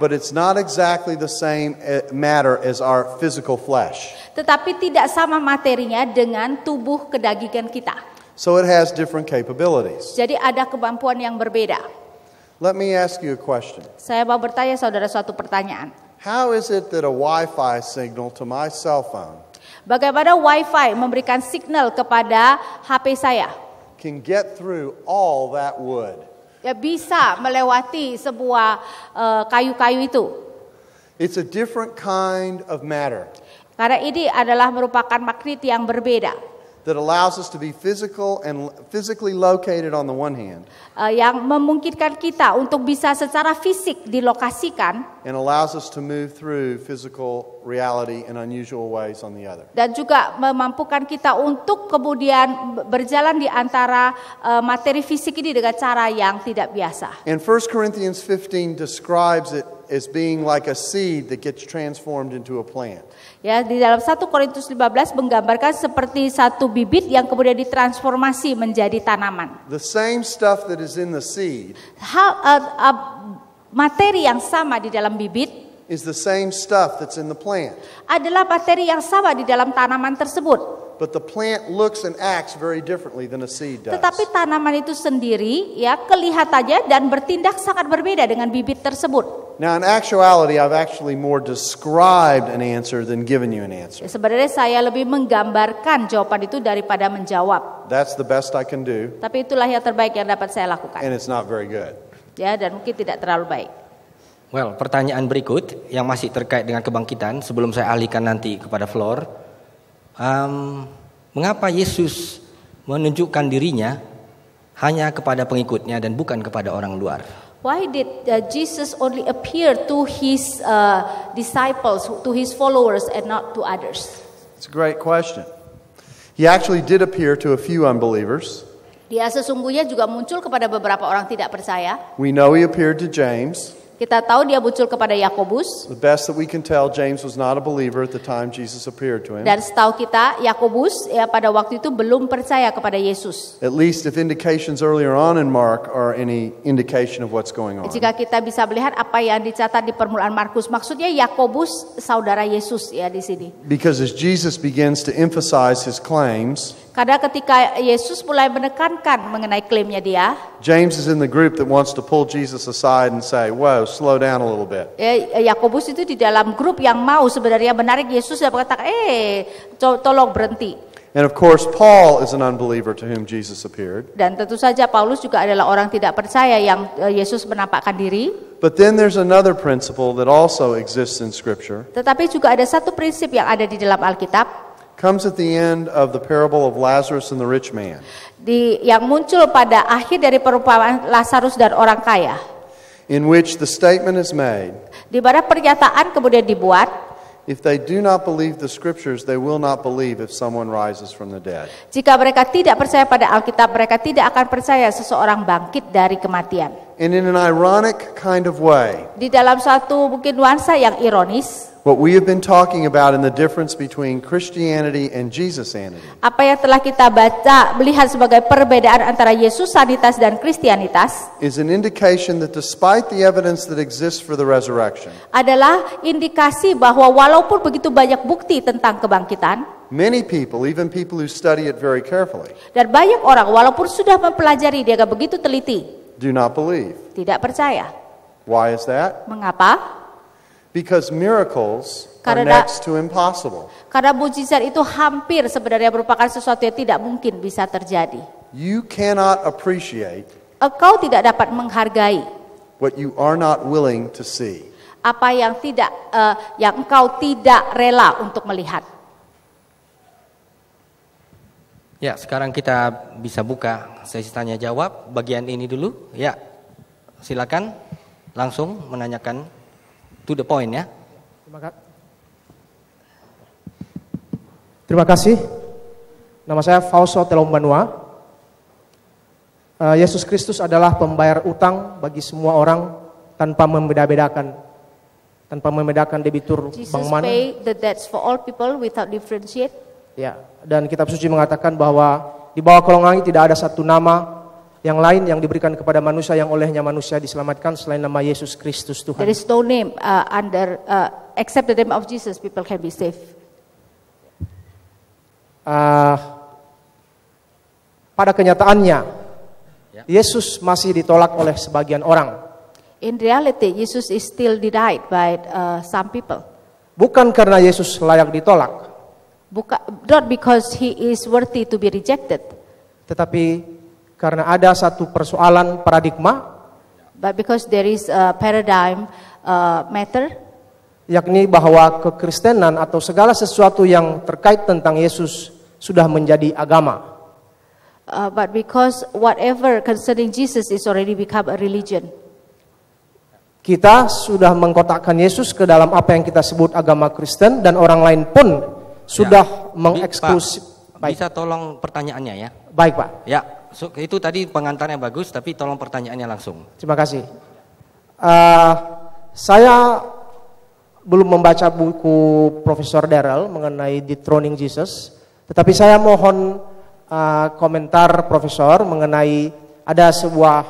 but it's not exactly the same matter as our physical flesh. tetapi tidak sama materinya dengan tubuh kedagingan kita. So it has different capabilities. Jadi ada kemampuan yang berbeda. Let me ask you a question. Saya mau bertanya saudara suatu pertanyaan. How is it that a Wi-Fi signal to my cell phone Bagaimana Wi-Fi memberikan signal kepada HP saya? can get through all that wood? Ya, bisa melewati sebuah kayu-kayu itu. It's a different kind of matter Karena ini adalah merupakan magnet yang berbeda. that allows us to be physically located on the one hand Yang memungkinkan kita untuk bisa secara fisik dilokasikan and allows us to move through physical reality in unusual ways on the other. dan juga memampukan kita untuk kemudian berjalan di antara materi fisik ini dengan cara yang tidak biasa. And 1 Corinthians 15 describes it as being like a seed that gets transformed into a plant. Ya, di dalam 1 Korintus 15 menggambarkan seperti satu bibit yang kemudian ditransformasi menjadi tanaman. The same stuff that is in the seed Materi yang sama di dalam bibit is the same stuff that's in the plant. adalah materi yang sama di dalam tanaman tersebut. But the plant looks and acts very differently than a seed does. Tetapi tanaman itu sendiri ya kelihatannya dan bertindak sangat berbeda dengan bibit tersebut. Now in actuality, I've actually more described an answer than given you an answer. Sebenarnya saya lebih menggambarkan jawaban itu daripada menjawab. That's the best I can do, Tapi itulah yang terbaik yang dapat saya lakukan. and it's not very good. Ya, dan mungkin tidak terlalu baik. Well, pertanyaan berikut yang masih terkait dengan kebangkitan sebelum saya alihkan nanti kepada Flor. Mengapa Yesus menunjukkan dirinya hanya kepada pengikutnya dan bukan kepada orang luar? Why did Jesus only appear to his disciples, to his followers, and not to others? It's a great question. He actually did appear to a few unbelievers. Dia sesungguhnya juga muncul kepada beberapa orang tidak percaya. We know he appeared to James. Kita tahu dia muncul kepada Yakobus. The best that we can tell, James was not a believer at the time Jesus appeared to him. Dan setahu kita, Yakobus ya pada waktu itu belum percaya kepada Yesus. At least if indications earlier on in Mark are any indication of what's going on. Jika kita bisa melihat apa yang dicatat di permulaan Markus, maksudnya Yakobus saudara Yesus ya di sini. Because as Jesus begins to emphasize his claims, Karena ketika Yesus mulai menekankan mengenai klaimnya dia, James is in the group that wants to pull Jesus aside and say, "Whoa, slow down a little bit." Yakobus itu di dalam grup yang mau sebenarnya menarik Yesus dan berkata, tolong berhenti. And of course, Paul is an unbeliever to whom Jesus appeared. Dan tentu saja Paulus juga adalah orang tidak percaya yang Yesus menampakkan diri. But then there's another principle that also exists in Scripture. Tetapi juga ada satu prinsip yang ada di dalam Alkitab. Comes at the end of the parable of Lazarus and the rich man. Yang muncul pada akhir dari perumpamaan Lazarus dan orang kaya. In which the statement is made, Di mana pernyataan kemudian dibuat, if they do not believe the Scriptures, they will not believe if someone rises from the dead. jika mereka tidak percaya pada Alkitab, mereka tidak akan percaya seseorang bangkit dari kematian. And in an ironic kind of way, Di dalam satu mungkin nuansa yang ironis, what we have been talking about in the difference between Christianity and Jesusanity apa yang telah kita baca melihat sebagai perbedaan antara Yesusanitas dan Kristianitas is an indication that despite the evidence that exists for the resurrection, adalah indikasi bahwa walaupun begitu banyak bukti tentang kebangkitan, many people, even people who study it very carefully, dan banyak orang walaupun sudah mempelajari dia begitu teliti, do not believe. tidak percaya. Why is that? Mengapa? Because miracles are Karena- next to impossible. Karena mujizat itu hampir sebenarnya merupakan sesuatu yang tidak mungkin bisa terjadi. You cannot appreciate Engkau tidak dapat menghargai what you are not willing to see. apa yang yang engkau tidak rela untuk melihat. Ya, sekarang kita bisa buka sesi tanya jawab bagian ini dulu. Ya, silakan langsung menanyakan to the point ya. Terima kasih. Nama saya Fausto Telombanua. Yesus Kristus adalah pembayar utang bagi semua orang tanpa membedakan debitur Jesus bank mana. pay the debts for all people without differentiate. Ya, dan kitab suci mengatakan bahwa di bawah kolong langit tidak ada satu nama yang lain yang diberikan kepada manusia yang olehnya manusia diselamatkan selain nama Yesus Kristus Tuhan. There is no name except the name of Jesus people can be saved. Pada kenyataannya, Yesus masih ditolak oleh sebagian orang. In reality, Jesus is still denied by some people. Bukan karena Yesus layak ditolak, Not because he is worthy to be rejected, tetapi karena ada satu persoalan paradigma, but because there is a paradigm matter, yakni bahwa kekristenan atau segala sesuatu yang terkait tentang Yesus sudah menjadi agama. but because whatever concerning Jesus is already become a religion. Kita sudah mengkotakkan Yesus ke dalam apa yang kita sebut agama Kristen, dan orang lain pun sudah mengeksklusif. Pak, bisa tolong pertanyaannya ya? Baik Pak. Ya, itu tadi pengantarnya bagus, tapi tolong pertanyaannya langsung. Terima kasih. Saya belum membaca buku Profesor Darrell mengenai Dethroning Jesus, tetapi saya mohon komentar Profesor mengenai ada sebuah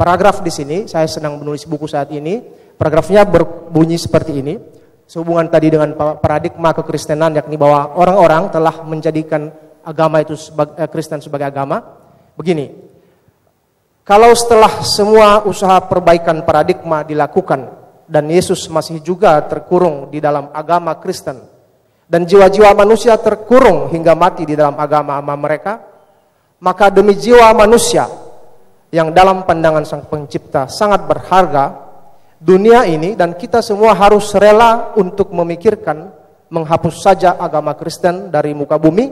paragraf di sini. Saya sedang menulis buku saat ini. Paragrafnya berbunyi seperti ini. Sehubungan tadi dengan paradigma kekristenan, yakni bahwa orang-orang telah menjadikan agama itu Kristen sebagai agama. Begini, kalau setelah semua usaha perbaikan paradigma dilakukan dan Yesus masih juga terkurung di dalam agama Kristen dan jiwa-jiwa manusia terkurung hingga mati di dalam agama mereka, maka demi jiwa manusia yang dalam pandangan Sang Pencipta sangat berharga, dunia ini dan kita semua harus rela untuk memikirkan menghapus saja agama Kristen dari muka bumi,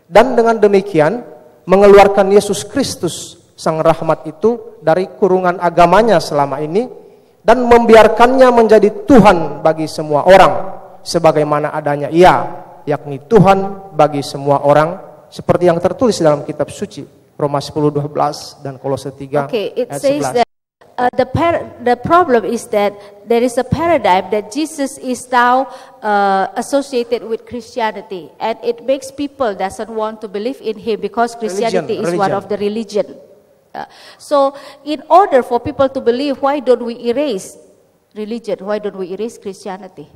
dan dengan demikian mengeluarkan Yesus Kristus Sang Rahmat itu dari kurungan agamanya selama ini dan membiarkannya menjadi Tuhan bagi semua orang sebagaimana adanya Ia, yakni Tuhan bagi semua orang, seperti yang tertulis dalam kitab suci Roma 10:12 dan Kolose 3 Okay, it ayat says 11. that the problem is that there is a paradigm that Jesus is now associated with Christianity, and it makes people doesn't want to believe in Him because Christianity is one Religion. of the religion. So, in order for people to believe, why don't we erase religion? Why don't we erase Christianity?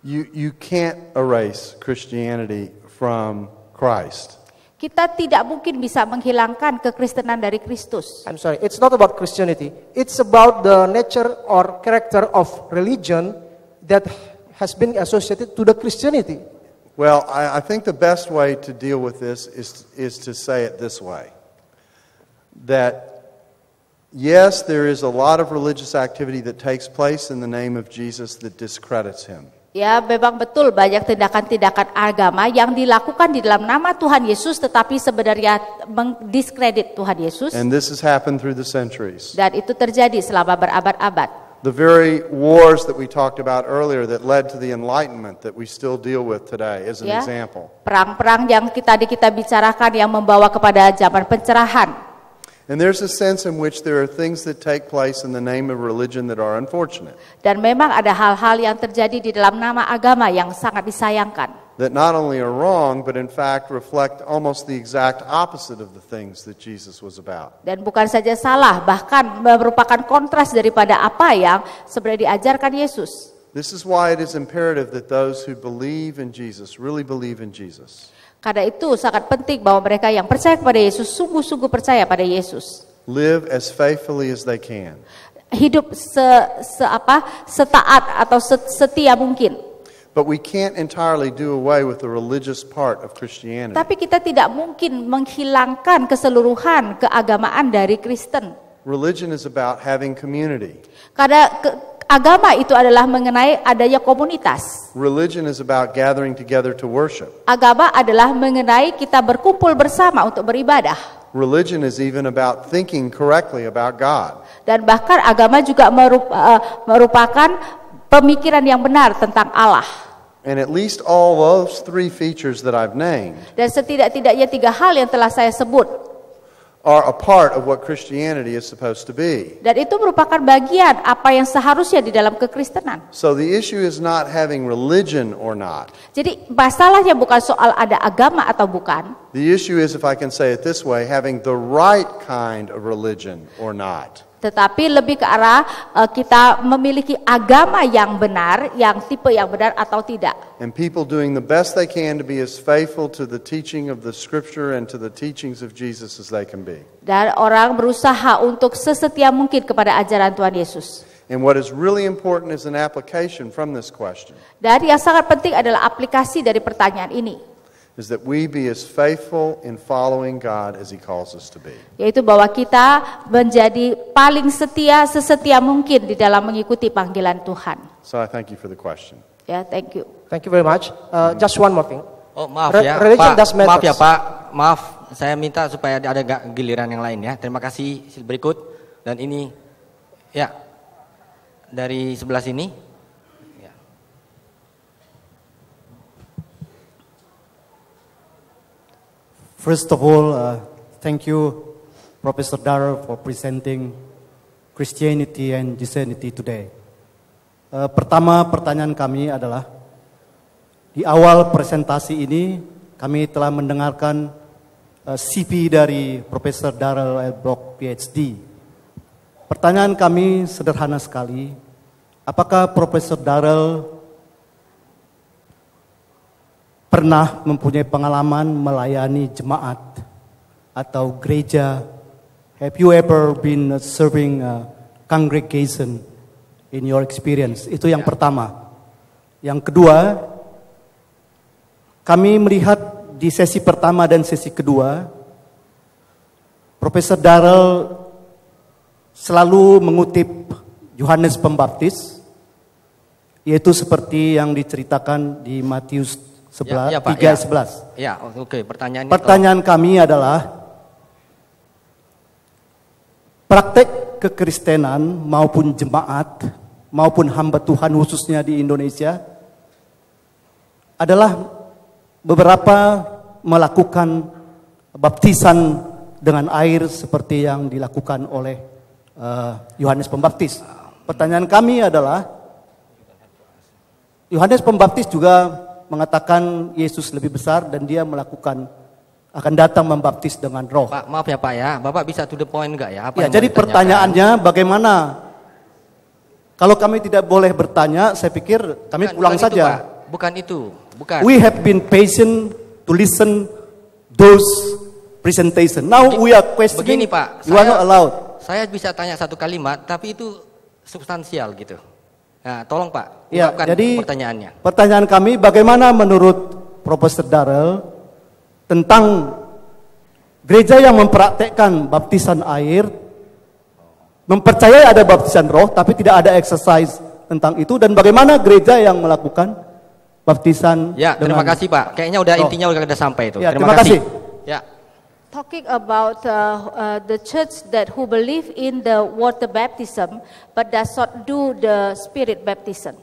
You can't erase Christianity from Christ. Kita tidak mungkin bisa menghilangkan kekristenan dari Kristus. I'm sorry, it's not about Christianity. It's about the nature or character of religion that has been associated to the Christianity. Well, I think the best way to deal with this is to say it this way. That yes, there is a lot of religious activity that takes place in the name of Jesus that discredits Him. Ya, memang betul banyak tindakan-tindakan agama yang dilakukan di dalam nama Tuhan Yesus tetapi sebenarnya mendiskredit Tuhan Yesus. And this has happened through the centuries. Dan itu terjadi selama berabad-abad. The very wars that we talked about earlier that led to the Enlightenment that we still deal with today is an Ya, example. perang-perang yang kita bicarakan yang membawa kepada zaman pencerahan. And there's a sense in which there are things that take place in the name of religion that are unfortunate. Dan memang ada hal-hal yang terjadi di dalam nama agama yang sangat disayangkan. That not only are wrong, but in fact reflect almost the exact opposite of the things that Jesus was about. Dan bukan saja salah, bahkan merupakan kontras daripada apa yang sebenarnya diajarkan Yesus. This is why it is imperative that those who believe in Jesus really believe in Jesus. Karena itu sangat penting bahwa mereka yang percaya kepada Yesus sungguh-sungguh percaya pada Yesus. Live as faithfully as they can. Hidup setaat atau setia mungkin. But we can't entirely do away with the religious part of Christianity. Tapi kita tidak mungkin menghilangkan keseluruhan keagamaan dari Kristen. Religion is about having community. Karena agama itu adalah mengenai adanya komunitas. Religion is about gathering together to worship. Agama adalah mengenai kita berkumpul bersama untuk beribadah. Religion is even about thinking correctly about God. Dan bahkan agama juga merupakan pemikiran yang benar tentang Allah. And at least all those three features that I've named Dan setidak-tidaknya 3 hal yang telah saya sebut are a part of what Christianity is supposed to be. dan itu merupakan bagian apa yang seharusnya di dalam kekristenan. So the issue is not having religion or not. Jadi masalahnya bukan soal ada agama atau bukan. The issue is, if I can say it this way, having the right kind of religion or not. Tetapi lebih ke arah kita memiliki agama yang benar, yang tipe yang benar atau tidak. And people doing the best they can to be as faithful to the teaching of the Scripture and to the teachings of Jesus as they can be. Dan orang berusaha untuk sesetia mungkin kepada ajaran Tuhan Yesus. And what is really important is an application from this question. Dan yang sangat penting adalah aplikasi dari pertanyaan ini. Is that we be as faithful in following God as He calls us to be. Yaitu bahwa kita menjadi paling sesetia mungkin di dalam mengikuti panggilan Tuhan. So I thank you for the question. Ya, thank you. Thank you very much. Just one more thing. Oh maaf ya Religion Pak, does matters. maaf ya Pak, maaf saya minta supaya ada giliran yang lain ya. Terima kasih berikut dan ini ya dari sebelah sini. First of all, thank you, Professor Darrell, for presenting Christianity and Christianity today. Pertama, pertanyaan kami adalah, di awal presentasi ini, kami telah mendengarkan CV dari Profesor Darrell L. Block, PhD. Pertanyaan kami sederhana sekali, apakah Profesor Darrell pernah mempunyai pengalaman melayani jemaat atau gereja? Have you ever been serving a congregation in your experience? Itu yang pertama. Yang kedua, kami melihat di sesi pertama dan sesi kedua, Profesor Darrell selalu mengutip Yohanes Pembaptis, yaitu seperti yang diceritakan di Matius 3:11. Ya, oke. Pertanyaan kami adalah, praktek kekristenan maupun jemaat maupun hamba Tuhan khususnya di Indonesia adalah beberapa melakukan baptisan dengan air seperti yang dilakukan oleh Yohanes Pembaptis. Pertanyaan kami adalah, Yohanes Pembaptis juga mengatakan Yesus lebih besar dan dia akan datang membaptis dengan roh. Pak, maaf ya Pak ya, Bapak bisa to the point enggak ya? Ya, jadi pertanyaannya bagaimana? Kalau kami tidak boleh bertanya, saya pikir kami pulang saja. Bukan itu. We have been patient to listen those presentation. Now we are questioning. Begini Pak, you are not allowed. Saya bisa tanya satu kalimat, tapi itu substansial gitu. Nah, tolong Pak, ya, jadi pertanyaannya. Pertanyaan kami, bagaimana menurut Profesor Darrell tentang gereja yang mempraktekkan baptisan air, mempercayai ada baptisan roh, tapi tidak ada exercise tentang itu, dan bagaimana gereja yang melakukan baptisan? Ya, terima kasih Pak. Kayaknya udah intinya udah sampai itu. Ya, terima kasih. Ya. Talking about the church who believe in the water baptism but does not do the spirit baptism.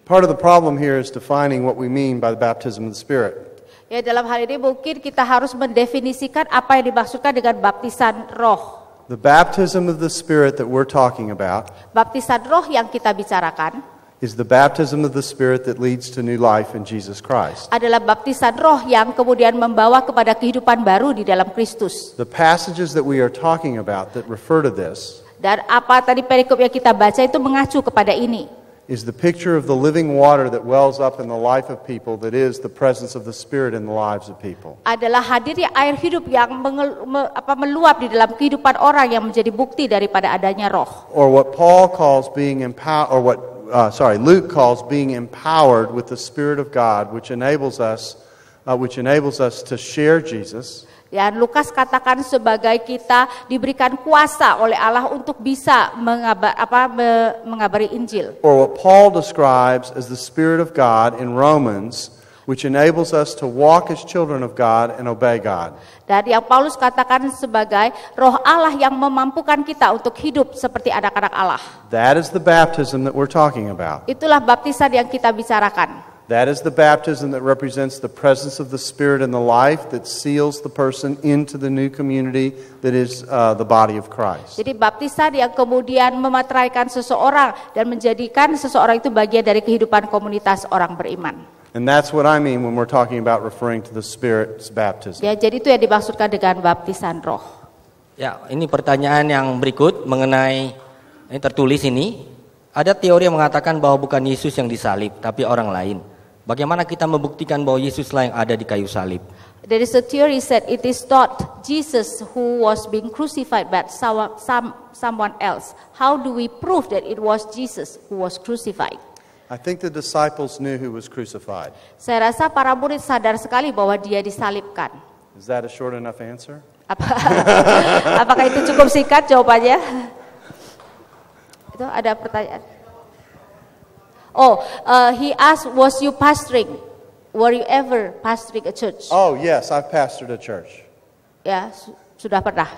Part of the problem here is defining what we mean by the baptism of the Spirit. Ya, dalam hal ini mungkin kita harus mendefinisikan apa yang dimaksudkan dengan baptisan roh. The baptism of the Spirit that we're talking about Baptisan roh yang kita bicarakan is the baptism of the Spirit that leads to new life in Jesus Christ. adalah baptisan roh yang kemudian membawa kepada kehidupan baru di dalam Kristus. The passages that we are talking about that refer to this Dan apa tadi perikop yang kita baca itu mengacu kepada ini. is the picture of the living water that wells up in the life of people, that is the presence of the Spirit in the lives of people. Adalah hadirnya air hidup yang meluap di dalam kehidupan orang yang menjadi bukti daripada adanya roh. Or what Paul calls being empowered, or what Luke calls being empowered with the Spirit of God, which enables us to share Jesus. Dan Lukas katakan sebagai kita diberikan kuasa oleh Allah untuk bisa mengabari Injil. Or what Paul describes as the Spirit of God in Romans, which enables us to walk as children of God and obey God. Dan yang Paulus katakan sebagai roh Allah yang memampukan kita untuk hidup seperti anak-anak Allah. That is the baptism that we're talking about. Itulah baptisan yang kita bicarakan. That is the baptism that represents the presence of the Spirit in the life that seals the person into the new community that is the body of Christ. Jadi baptisan yang kemudian memateraikan seseorang dan menjadikan seseorang itu bagian dari kehidupan komunitas orang beriman. And that's what I mean when we're talking about referring to the Spirit's baptism. Ya, jadi itu yang dimaksudkan dengan baptisan roh. Ya, ini pertanyaan yang berikut mengenai ini tertulis ini. Ada teori yang mengatakan bahwa bukan Yesus yang disalib, tapi orang lain. Bagaimana kita membuktikan bahwa Yesuslah yang ada di kayu salib? There is a theory said it is not Jesus who was being crucified, but someone else. How do we prove that it was Jesus who was crucified? I think the disciples knew who was crucified. Saya rasa para murid sadar sekali bahwa dia disalibkan. Is that a short enough answer? Apakah itu cukup singkat jawabannya? Itu ada pertanyaan. He asked, was you pastoring? Were you ever pastoring a church? Oh, yes, I've pastored a church. Ya, sudah pernah.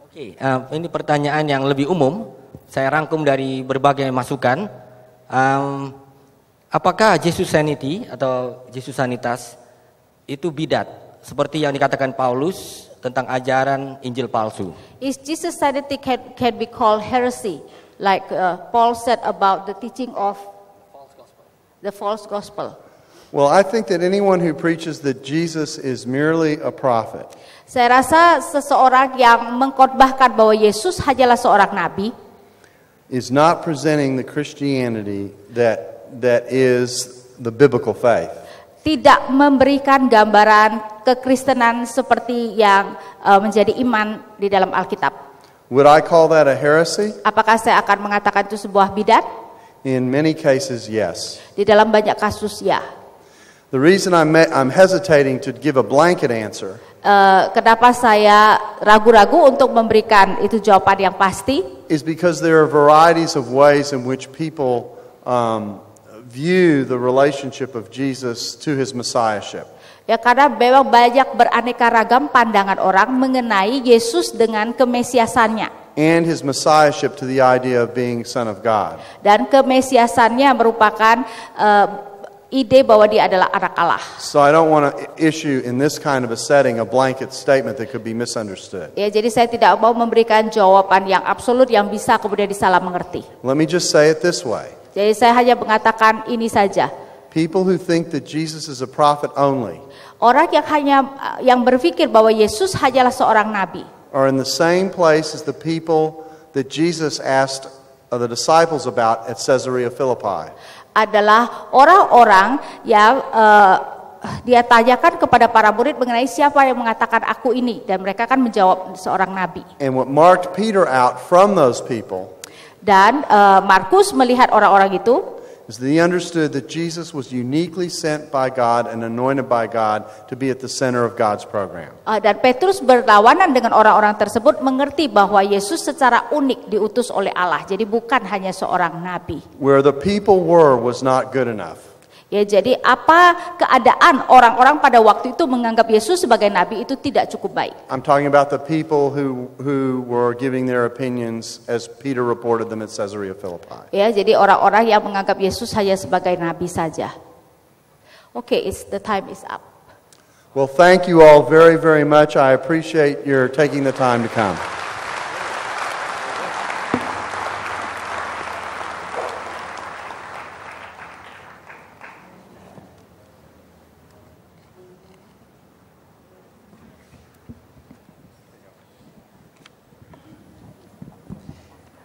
Oke, ini pertanyaan yang lebih umum. Saya rangkum dari berbagai masukan. Apakah Jesusanity atau Jesusanitas itu bidat? Seperti yang dikatakan Paulus tentang ajaran Injil palsu. Is Jesusanity can be called heresy? Like Paul said about the teaching of the false gospel. Well, I think that anyone who preaches that Jesus is merely a prophet Saya rasa seseorang yang mengkhotbahkan bahwa Yesus hanyalah seorang nabi is not presenting the Christianity that is the biblical faith. tidak memberikan gambaran kekristenan seperti yang menjadi iman di dalam Alkitab. Would I call that a heresy? Apakah saya akan mengatakan itu sebuah bidat? In many cases, yes. Di dalam banyak kasus ya. The reason I'm hesitating to give a blanket answer Kenapa saya ragu-ragu untuk memberikan itu jawaban yang pasti? is because there are varieties of ways in which people view the relationship of Jesus to his messiahship. Ya, karena memang banyak beraneka ragam pandangan orang mengenai Yesus dengan kemesiasannya. And his messiahship to the idea of being son of God. Dan kemesiasannya merupakan ide bahwa dia adalah anak Allah. So I don't want to issue in this kind of a setting a blanket statement that could be misunderstood. Ya, jadi saya tidak mau memberikan jawaban yang absolut yang bisa kemudian disalah mengerti. Let me just say it this way. Jadi saya hanya mengatakan ini saja. People who think that Jesus is a prophet only Orang yang berpikir bahwa Yesus hanyalah seorang nabi are in the same place as the people that Jesus asked the disciples about at Caesarea Philippi. adalah orang-orang yang dia tanyakan kepada para murid mengenai siapa yang mengatakan aku ini, dan mereka kan menjawab seorang nabi. And what marked Peter out from those people Dan Markus melihat orang-orang itu is that he understood that Jesus was uniquely sent by God and anointed by God to be at the center of God's program. Dan Petrus berlawanan dengan orang-orang tersebut, mengerti bahwa Yesus secara unik diutus oleh Allah. Jadi bukan hanya seorang nabi. Where the people were was not good enough. Ya, jadi apa keadaan orang-orang pada waktu itu menganggap Yesus sebagai nabi itu tidak cukup baik. I'm talking about the people who were giving their opinions as Peter reported them at Caesarea Philippi. Ya, jadi orang-orang yang menganggap Yesus hanya sebagai nabi saja. Okay, the time is up. Well, thank you all very, very much. I appreciate your taking the time to come.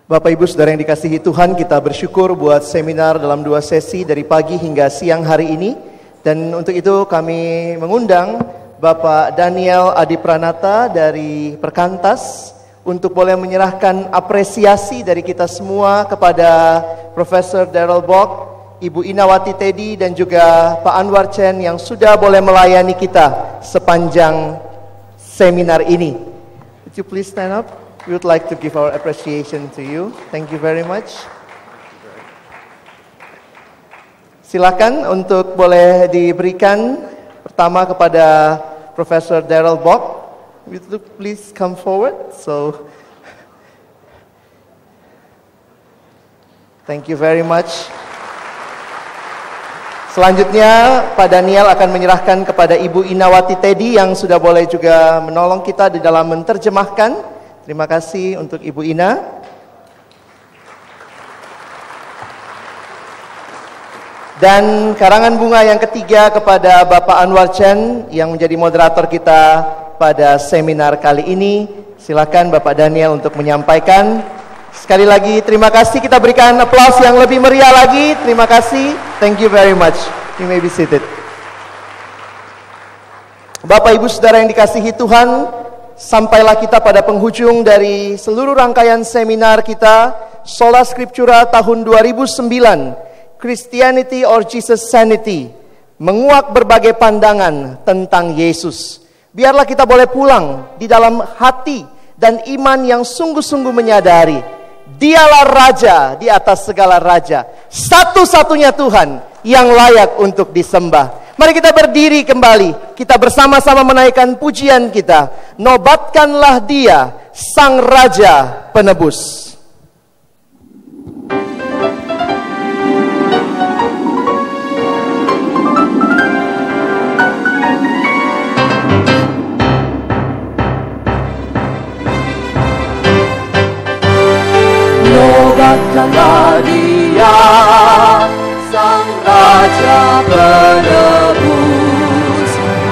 Bapak Ibu Saudara yang dikasihi Tuhan, kita bersyukur buat seminar dalam 2 sesi dari pagi hingga siang hari ini. Dan untuk itu kami mengundang Bapak Daniel Adi Pranata dari Perkantas untuk boleh menyerahkan apresiasi dari kita semua kepada Profesor Darrell Bock, Ibu Inawati Teddy dan juga Pak Anwar Chen yang sudah boleh melayani kita sepanjang seminar ini. Would you please stand up? We would like to give our appreciation to you. Thank you very much. Silakan untuk boleh diberikan pertama kepada Profesor Darrell Bock. Would you please come forward? So, thank you very much. Selanjutnya, Pak Daniel akan menyerahkan kepada Ibu Inawati Teddy yang sudah boleh juga menolong kita di dalam menerjemahkan. Terima kasih untuk Ibu Ina. Dan karangan bunga yang ketiga kepada Bapak Anwar Chen yang menjadi moderator kita pada seminar kali ini. Silakan Bapak Daniel untuk menyampaikan. Sekali lagi terima kasih, kita berikan aplaus yang lebih meriah lagi. Terima kasih. Thank you very much. You may be seated. Bapak Ibu Saudara yang dikasihi Tuhan, sampailah kita pada penghujung dari seluruh rangkaian seminar kita Sola Scriptura tahun 2009, Christianity or Jesus Sanity, menguak berbagai pandangan tentang Yesus. Biarlah kita boleh pulang di dalam hati dan iman yang sungguh-sungguh menyadari Dialah Raja di atas segala raja, satu-satunya Tuhan yang layak untuk disembah. Mari kita berdiri kembali, kita bersama-sama menaikkan pujian kita. Nobatkanlah Dia, Sang Raja Penebus. Nobatkanlah Dia, Sang Raja Penebus.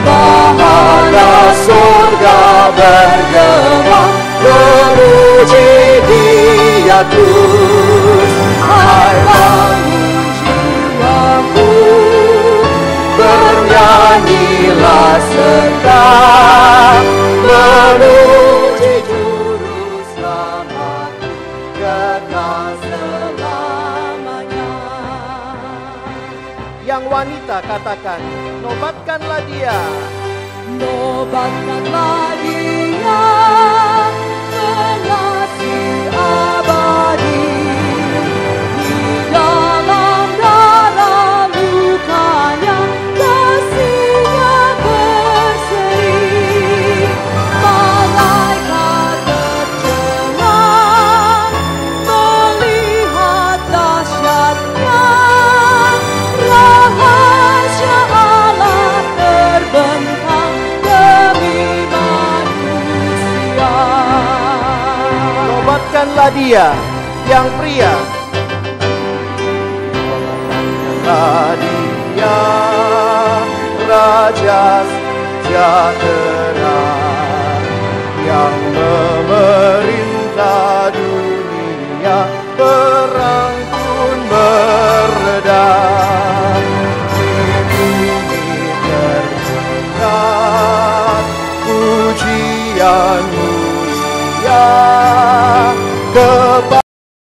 Bahana surga bergema, memuji Dia terus. Hai bangun jiwaku, bernyanyilah serta memuji Juru Selamat kekal selamanya. Yang wanita katakan, nobatkanlah Dia. Nobatkanlah Dia, pengasih abadi. Di dalam darah lukanya, kasih-Nya berseri. Malaikat tercengang melihat dahsyatnya. Rahasia Allah terbentang demi manusia. Nobatkanlah Dia, yang pria. Nobatkanlah Dia, Raja sejahtera, yang memerintah